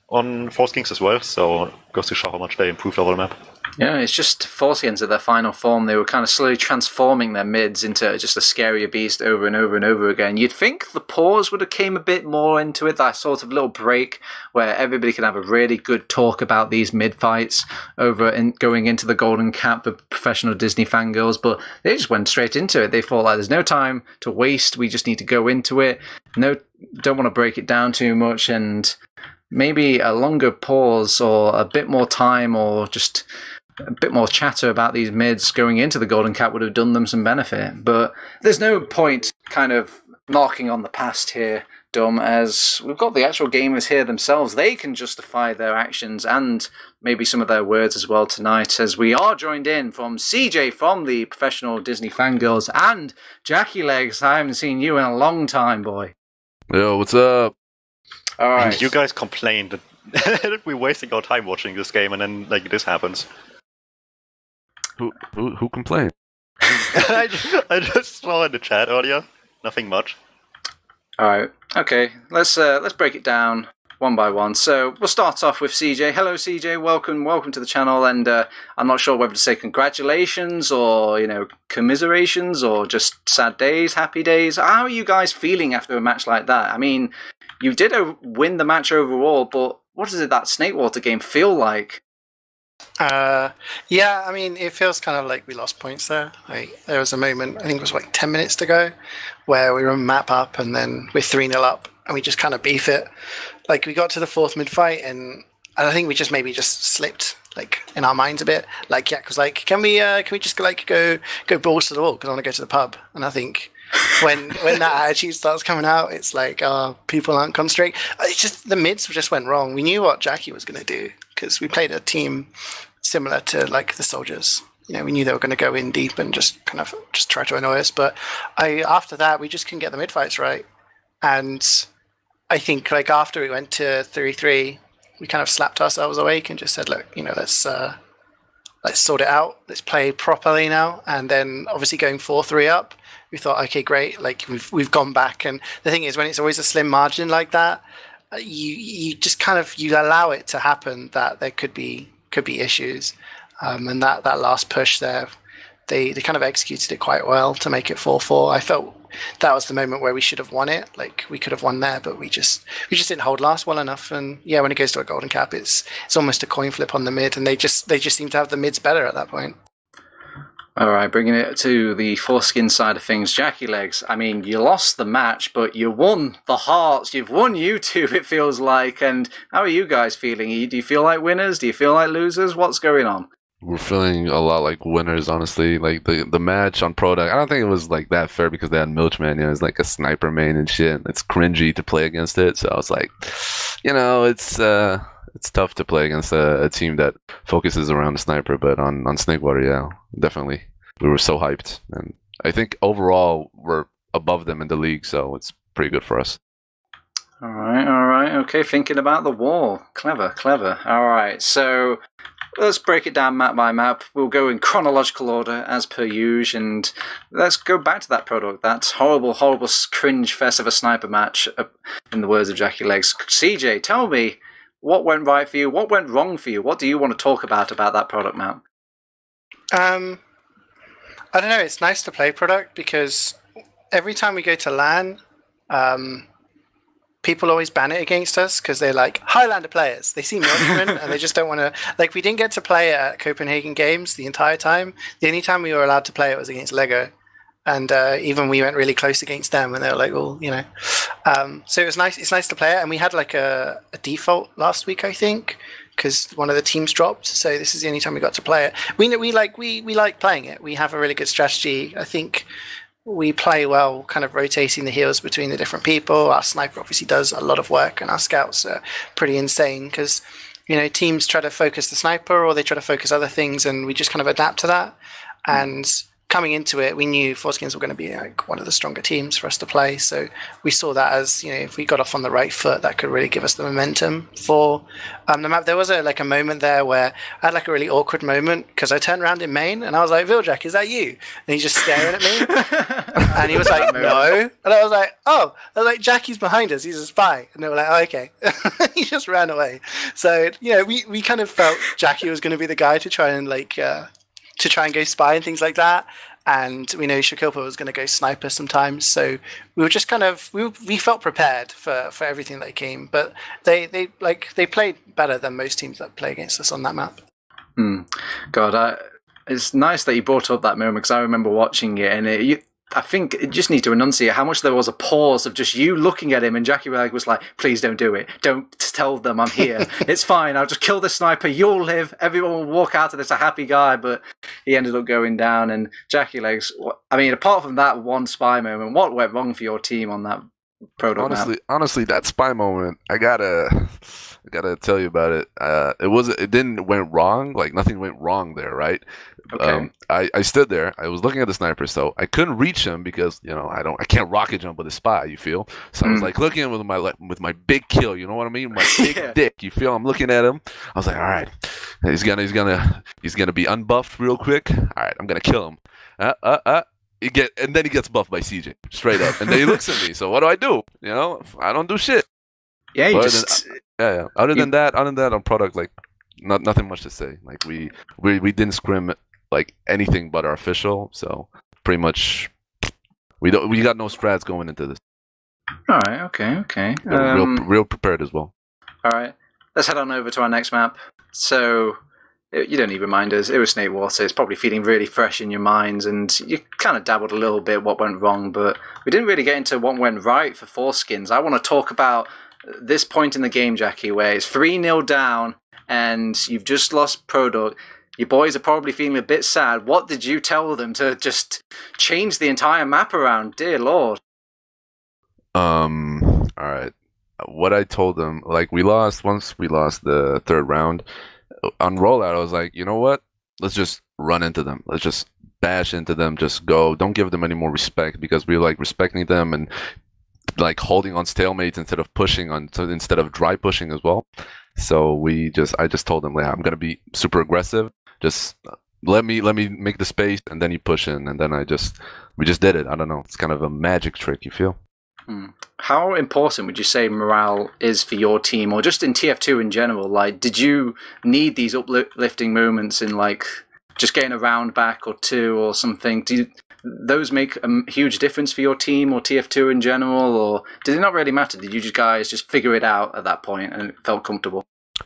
on Foreskings as well. So goes to show how much they improved over the map. Yeah, it's just Foreskings at their final form. They were kind of slowly transforming their mids into just a scarier beast over and over and over again. You'd think the pause would have came a bit more into it, that sort of little break where everybody can have a really good talk about these mid fights going into the Golden Cap for professional Disney fangirls, but they just went straight into it. They thought like, there's no time to waste. We just need to go into it. No, don't want to break it down too much, and maybe a longer pause or a bit more time or just a bit more chatter about these mids going into the Golden Cap would have done them some benefit. But there's no point kind of knocking on the past here, Dum, as we've got the actual gamers here themselves. They can justify their actions and maybe some of their words as well tonight, as we are joined in from CJ from the Professional Disney Fangirls and Jackie Legs. I haven't seen you in a long time, boy. Yo, what's up? All right. You guys complained that we're wasting our time watching this game, and then this happens. Who complained? I just saw in the chat earlier. Nothing much. All right. Okay. Let's break it down one by one. So we'll start off with CJ. Hello, CJ. Welcome to the channel. And I'm not sure whether to say congratulations or commiserations or just sad days, happy days. How are you guys feeling after a match like that? I mean, you did win the match overall, but what does that Snakewater game feel like? Yeah, I mean, it feels kind of like we lost points there. There was a moment, I think it was 10 minutes to go, where we were map up and then we're 3-0 up and we just kind of beef it. We got to the fourth mid fight and I think we just maybe slipped in our minds a bit. Yak was like, can we just go balls to the wall because I want to go to the pub. And I think when that attitude starts coming out, it's like, people aren't concentrating. It's just the mids just went wrong. We knew what Jackie was going to do because we played a team similar to the Soldiers. We knew they were going to go in deep and just try to annoy us. But after that, we just couldn't get the mid fights right. And I think after we went to 3-3, we kind of slapped ourselves awake and just said, look, let's sort it out. Let's play properly now. And then obviously going 4-3 up, we thought, okay, great. We've gone back. And the thing is, when it's always a slim margin like that, you just you allow it to happen that there could be issues. And that last push there, they kind of executed it quite well to make it 4-4. I felt that was the moment where we should have won it. We could have won there, but we just didn't hold last well enough. And yeah, when it goes to a Golden Cap, it's almost a coin flip on the mid, and they just seem to have the mids better at that point. All right, bringing it to the foreskin side of things, Jackie Legs. I mean, you lost the match, but you won the hearts. You've won YouTube, it feels like. And how are you guys feeling? Do you feel like winners? Do you feel like losers? What's going on? We're feeling a lot like winners, honestly. The match on Product, I don't think it was that fair because they had Milchman. It's a sniper main and shit. It's cringy to play against it. So I was like, it's tough to play against a team that focuses around the sniper. But on Snakewater, yeah, definitely. We were so hyped. And I think overall we're above them in the league, so it's pretty good for us. All right. Okay, thinking about the wall. Clever. All right, so let's break it down map by map. We'll go in chronological order as per usual, and let's go back to that Product. That horrible cringe fest of a sniper match, in the words of Jackie Legs. CJ, tell me, what went right for you? What went wrong for you? What do you want to talk about that Product map? I don't know. It's nice to play product because every time we go to LAN, people always ban it against us because they're like Highlander players. They see Milkman and they just don't want to. Like, we didn't get to play it at Copenhagen Games the entire time. The only time we were allowed to play it was against Lego, and even we went really close against them, and they were like, "Well, you know." So it was nice. It's nice to play it, and we had like a default last week, I think, because one of the teams dropped. So this is the only time we got to play it. We like playing it. We have a really good strategy. I think we play well, kind of rotating the heals between the different people. Our sniper obviously does a lot of work, and our scouts are pretty insane because, you know, teams try to focus the sniper or they try to focus other things, and we just kind of adapt to that. And coming into it, we knew Foreskings were going to be like one of the stronger teams for us to play. So we saw that as, you know, if we got off on the right foot, that could really give us the momentum for the map. There was a moment there where I had like a really awkward moment because I turned around in main and I was like, Viljack, is that you? And he's just staring at me. And he was like, no. And I was like, oh. I was like, Jackie's behind us. He's a spy. And they were like, oh, okay. He just ran away. So, you know, we kind of felt Jackie was going to be the guy to try and go spy and things like that. And we know Shakopa was going to go sniper sometimes. So we were just kind of, we felt prepared for everything that came. But they played better than most teams that play against us on that map. God, it's nice that you brought up that moment because I remember watching it, and I think you just need to enunciate how much there was a pause of just you looking at him, and Jackie was like, please don't do it. Don't tell them I'm here. It's fine. I'll just kill the sniper. You'll live. Everyone will walk out of this a happy guy. But he ended up going down, and Jackie I mean, apart from that one spy moment, what went wrong for your team on that product map? Honestly, that spy moment, I gotta tell you about it. It didn't went wrong. Like, nothing went wrong there, right? Okay. I stood there. I was looking at the sniper, so I couldn't reach him because, you know, I can't rocket jump with a spy. You feel? So I was like looking at him with my big kill. You know what I mean? My big dick. You feel? I'm looking at him. I was like, all right, he's gonna be unbuffed real quick. All right, I'm gonna kill him. And then he gets buffed by CJ straight up, and then he looks at me. So what do? You know, I don't do shit. Yeah, you just Other than that, on product, like, nothing much to say. Like, we didn't scrim like anything but our official, so pretty much we got no strats going into this. All right, okay. Real prepared as well. All right, let's head on over to our next map. So you don't need reminders. It was Snake Water. It's probably feeling really fresh in your minds, and you kind of dabbled a little bit what went wrong, but we didn't really get into what went right for Foreskings. I want to talk about this point in the game, Jackie, where it's 3-0 down and you've just lost product. Your boys are probably feeling a bit sad. What did you tell them to just change the entire map around? Dear Lord. All right. What I told them, like, once we lost the third round on rollout, I was like, you know what? Let's just run into them. Let's just bash into them. Just go. Don't give them any more respect, because we like respecting them and like holding on stalemates instead of dry pushing as well. So I just told them, yeah, I'm gonna be super aggressive. Just let me make the space, and then you push in, and then we just did it. I don't know. It's kind of a magic trick, you feel? How important would you say morale is for your team, or just in TF2 in general? Like, did you need these uplifting moments in, like, just getting a round back or two or something? Do those make a huge difference for your team or TF2 in general, or did it not really matter? Did you guys just figure it out at that point and it felt comfortable?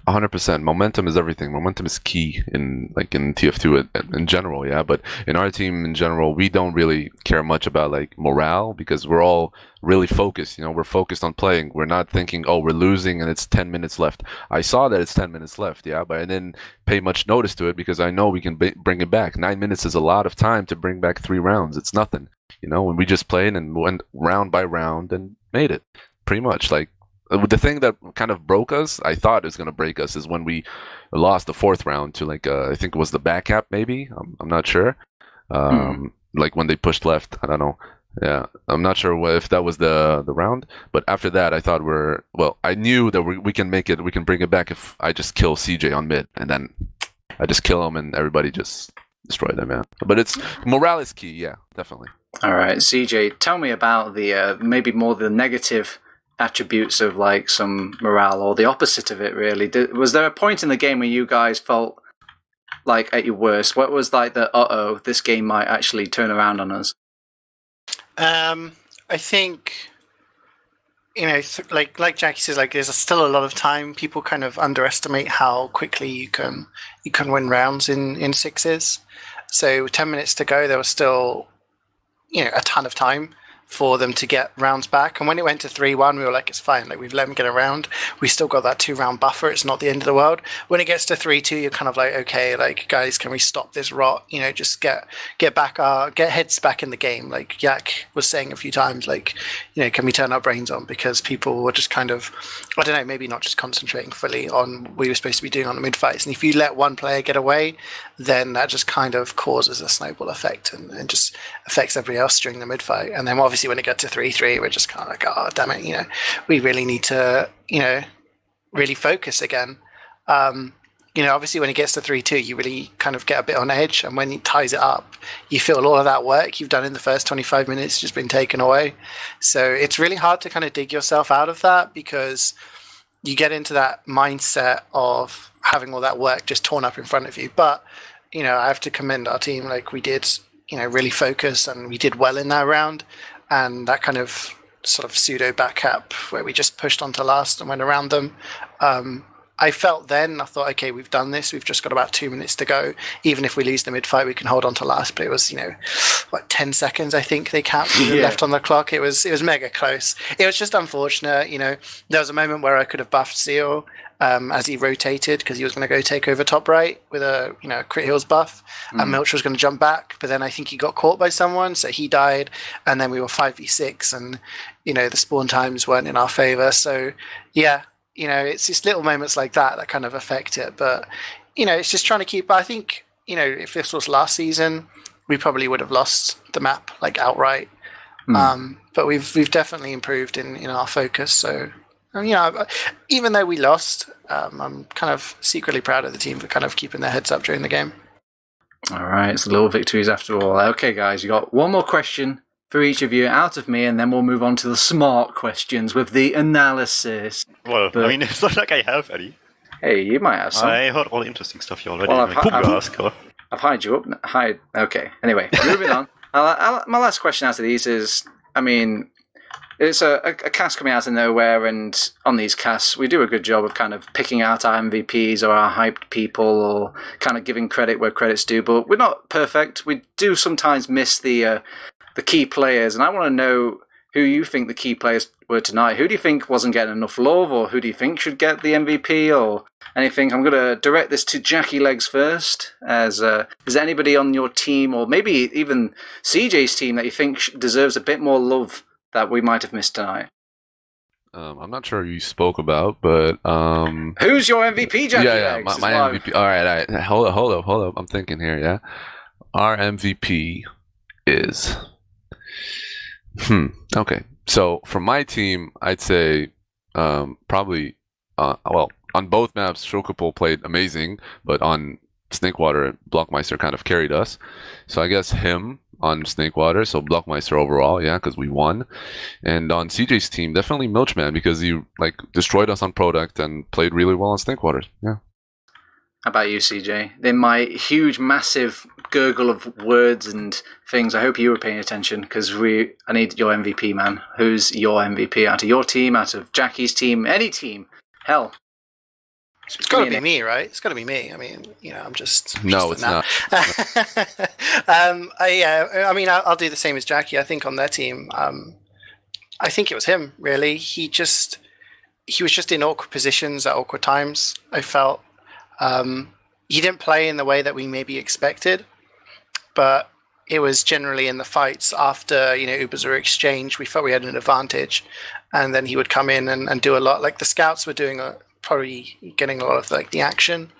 100%. Momentum is everything. Momentum is key in TF2 in general, yeah. But in our team in general, we don't really care much about like morale, because we're all really focused. You know, we're focused on playing. We're not thinking, oh, we're losing and it's 10 minutes left. I saw that it's 10 minutes left, yeah, but I didn't pay much notice to it because I know we can bring it back. 9 minutes is a lot of time to bring back 3 rounds. It's nothing, you know. And we just played and went round by round and made it. Pretty much, like. The thing that kind of broke us, I thought is going to break us, is when we lost the 4th round to like I think it was the back cap, maybe. I'm not sure. Like when they pushed left, I don't know. Yeah, I'm not sure if that was the round. But after that, I thought I knew that we can make it. We can bring it back if I just kill CJ on mid, and then I just kill him and everybody just destroy them. Yeah, but morale is key. Yeah, definitely. All right, CJ, tell me about the maybe more the negative attributes of like some morale, or the opposite of it, really. Was there a point in the game where you guys felt like at your worst? What was like the this game might actually turn around on us? I think, like Jackie says, like there's still a lot of time. People kind of underestimate how quickly you can win rounds in sixes. So 10 minutes to go, there was still a ton of time for them to get rounds back. And when it went to 3-1, we were like, it's fine. Like, we've let them get a round. We still got that 2-round buffer. It's not the end of the world. When it gets to 3-2, you're kind of like, okay, like, guys, can we stop this rot? Just get heads back in the game. Like Yak was saying a few times, like, can we turn our brains on? Because people were just kind of, I don't know, maybe not just concentrating fully on what we were supposed to be doing on the mid fights. And if you let one player get away, then that just kind of causes a snowball effect and just affects everybody else during the mid fight. And then obviously when it got to 3-3, we're just kind of like, oh, damn it, we really need to, really focus again. Obviously when it gets to 3-2, you really kind of get a bit on edge. And when it ties it up, you feel all of that work you've done in the first 25 minutes just been taken away. So it's really hard to kind of dig yourself out of that, because you get into that mindset of having all that work just torn up in front of you. But, I have to commend our team. Like, we did, really focus, and we did well in that round. And that kind of sort of pseudo back-up where we just pushed on to last and went around them. I felt then, I thought, okay, we've done this. We've just got about 2 minutes to go. Even if we lose the mid-fight, we can hold on to last. But it was, 10 seconds, I think they capped left on the clock. It was mega close. It was just unfortunate. There was a moment where I could have buffed Seal as he rotated, because he was going to go take over top right with a crit heals buff, and Milch was going to jump back, but then I think he got caught by someone, so he died, and then we were 5v6, and the spawn times weren't in our favor. So yeah, it's just little moments like that kind of affect it. But it's just trying to keep. I think if this was last season, we probably would have lost the map like outright. But we've definitely improved in our focus. So even though we lost, I'm kind of secretly proud of the team for kind of keeping their heads up during the game. All right, it's little victories after all. Okay, guys, you got one more question for each of you out of me, and then we'll move on to the smart questions with the analysis. Well, it's not like I have any. Hey, you might have some. I heard all the interesting stuff you already. Well, I've hired you up. Okay, anyway, moving on. My last question out of these is, it's a cast coming out of nowhere, and on these casts, we do a good job of kind of picking out our MVPs or our hyped people, or kind of giving credit where credit's due, but we're not perfect. We do sometimes miss the key players, and I want to know who you think the key players were tonight. Who do you think wasn't getting enough love, or who do you think should get the MVP, or anything? I'm going to direct this to Jackie Legs first. Is there anybody on your team, or maybe even CJ's team, that you think deserves a bit more love that we might have missed tonight? I'm not sure who you spoke about, but who's your MVP, Jackie? Yeah, my MVP. All right. Hold up. I'm thinking here. Yeah, our MVP is. Okay. So for my team, I'd say probably on both maps, Shokapol played amazing, but on Snakewater, Blockmeister kind of carried us. So I guess him on Snakewater, so Blockmeister overall, yeah, because we won. And on CJ's team, definitely Milchman, because he destroyed us on product and played really well on Snakewater. Yeah. How about you, CJ? In my huge, massive gurgle of words and things, I hope you were paying attention, because I need your MVP, man. Who's your MVP out of your team, out of Jackie's team, any team? Hell. It's got to be me, right? It's got to be me. I'm just... No, it's not. I'll do the same as Jackie. I think on their team, I think it was him, really. He was just in awkward positions at awkward times, I felt. He didn't play in the way that we maybe expected, but it was generally in the fights after, Ubers were exchanged, we felt we had an advantage, and then he would come in and do a lot. Like the scouts were doing probably getting a lot of the action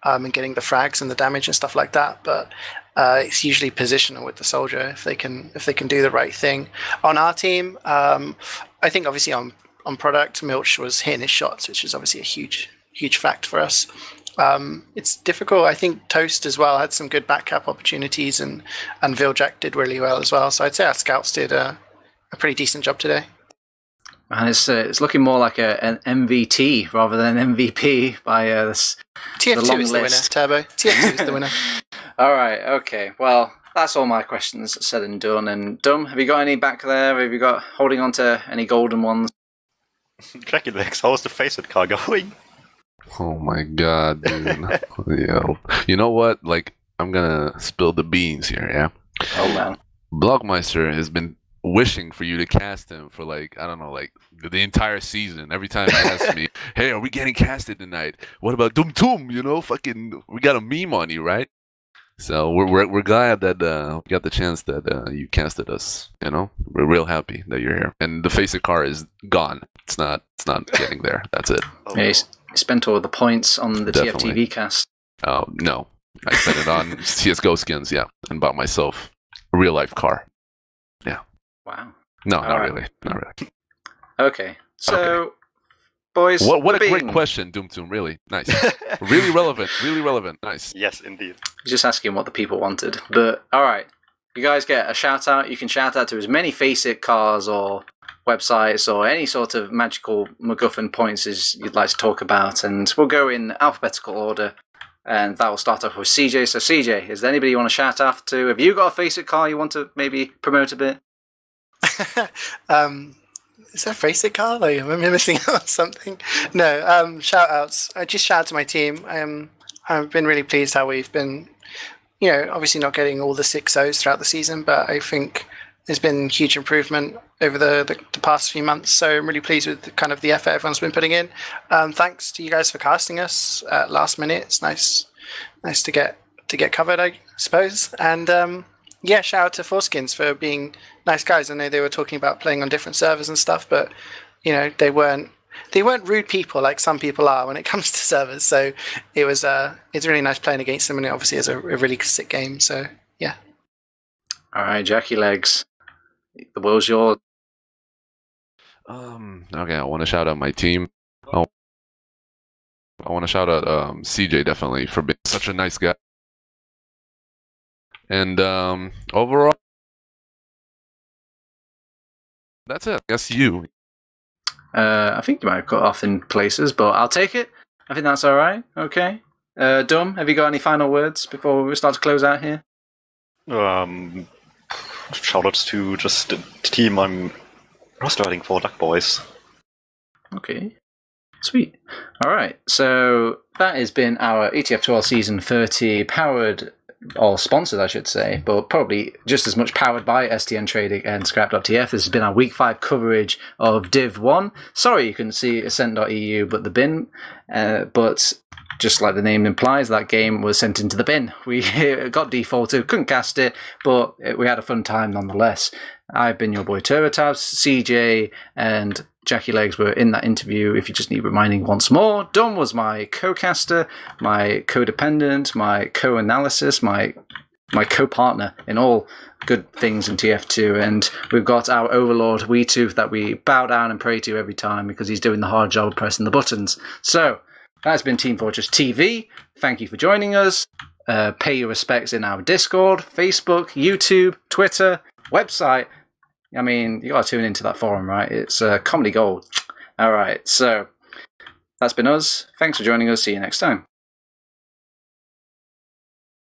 and getting the frags and the damage and stuff like that, but it's usually positional with the soldier if they can do the right thing. On our team, I think obviously on product, Milch was hitting his shots, which is obviously a huge fact for us. It's difficult. I think Toast as well had some good back-cap opportunities, and Viljack did really well as well. So I'd say our scouts did a pretty decent job today. And it's looking more like an MVT rather than an MVP by this. TF2 is the winner, Turbo. TF2 is the winner. All right, okay. Well, that's all my questions said and done. And Dum, have you got any back there? Have you got holding on to any golden ones? Jackie Legs, how's the Faceit car going? Oh my god, dude. Yo. You know what? Like, I'm gonna spill the beans here, yeah? Oh, man. Blockmeister has been wishing for you to cast him for, like, I don't know, like, the entire season. Every time he asks me, hey, are we getting casted tonight? What about DuMmTm? You know, fucking, we got a meme on you, right? So we're glad that we got the chance that you casted us, you know? We're real happy that you're here. And the Faceit car is gone. It's not getting there. That's it. Oh, Yeah, he spent all the points on the Definitely. TFTV cast. Oh, no. I spent it on CSGO skins, yeah, and bought myself a real life car. Yeah. Wow. No, All not right. really. Not really. Okay, so, boys... What a Bing. great question, DuMmTm, really. Nice. Really relevant. Nice. yes, indeed. Just asking what the people wanted. But, alright, you guys get a shout-out. You can shout out to as many Faceit cars or websites or any sort of magical MacGuffin points as you'd like to talk about, and we'll go in alphabetical order, and that will start off with CJ. So, CJ, is there anybody you want to shout out to? Have you got a Faceit car you want to maybe promote a bit? Is that a Faceit car? Like, am I missing out on something? No, shout outs. I just shout out to my team. I've been really pleased how we've been, obviously not getting all the 6-0s throughout the season, but I think there's been huge improvement over the past few months. So I'm really pleased with the effort everyone's been putting in. Thanks to you guys for casting us at last minute. It's nice to get covered, I suppose. And shout out to Foreskings for being nice guys. I know they were talking about playing on different servers and stuff, but they weren't rude people like some people are when it comes to servers. So it's really nice playing against them, and it obviously is a really sick game. So yeah. All right, Jackie Legs, the world's yours. Okay, I want to shout out my team. Oh, I want to shout out CJ definitely for being such a nice guy. And overall, that's it. I guess you. I think you might have cut off in places, but I'll take it. I think that's all right. Okay. Dum, have you got any final words before we start to close out here? Shoutouts to just the team I'm roster for, Duck Boys. Okay. Sweet. All right. So that has been our ETF2L Season 30 powered, or sponsored, I should say, but probably just as much powered by STN Trading and Scrap.tf. This has been our Week 5 coverage of Div 1. Sorry you couldn't see Ascent.eu, but the bin. But just like the name implies, that game was sent into the bin. We got defaulted, couldn't cast it, but we had a fun time nonetheless. I've been your boy TurboTabs, CJ and Jackie Legs were in that interview, if you just need reminding once more. Dom was my co-caster, my co-dependent, my co-analysis, my co-partner in all good things in TF2. And we've got our overlord, Wiethoofd, that we bow down and pray to every time because he's doing the hard job of pressing the buttons. So, that's been Team Fortress TV. Thank you for joining us. Pay your respects in our Discord, Facebook, YouTube, Twitter, website. I mean, you got to tune into that forum, right? It's comedy gold. All right, so that's been us. Thanks for joining us. See you next time.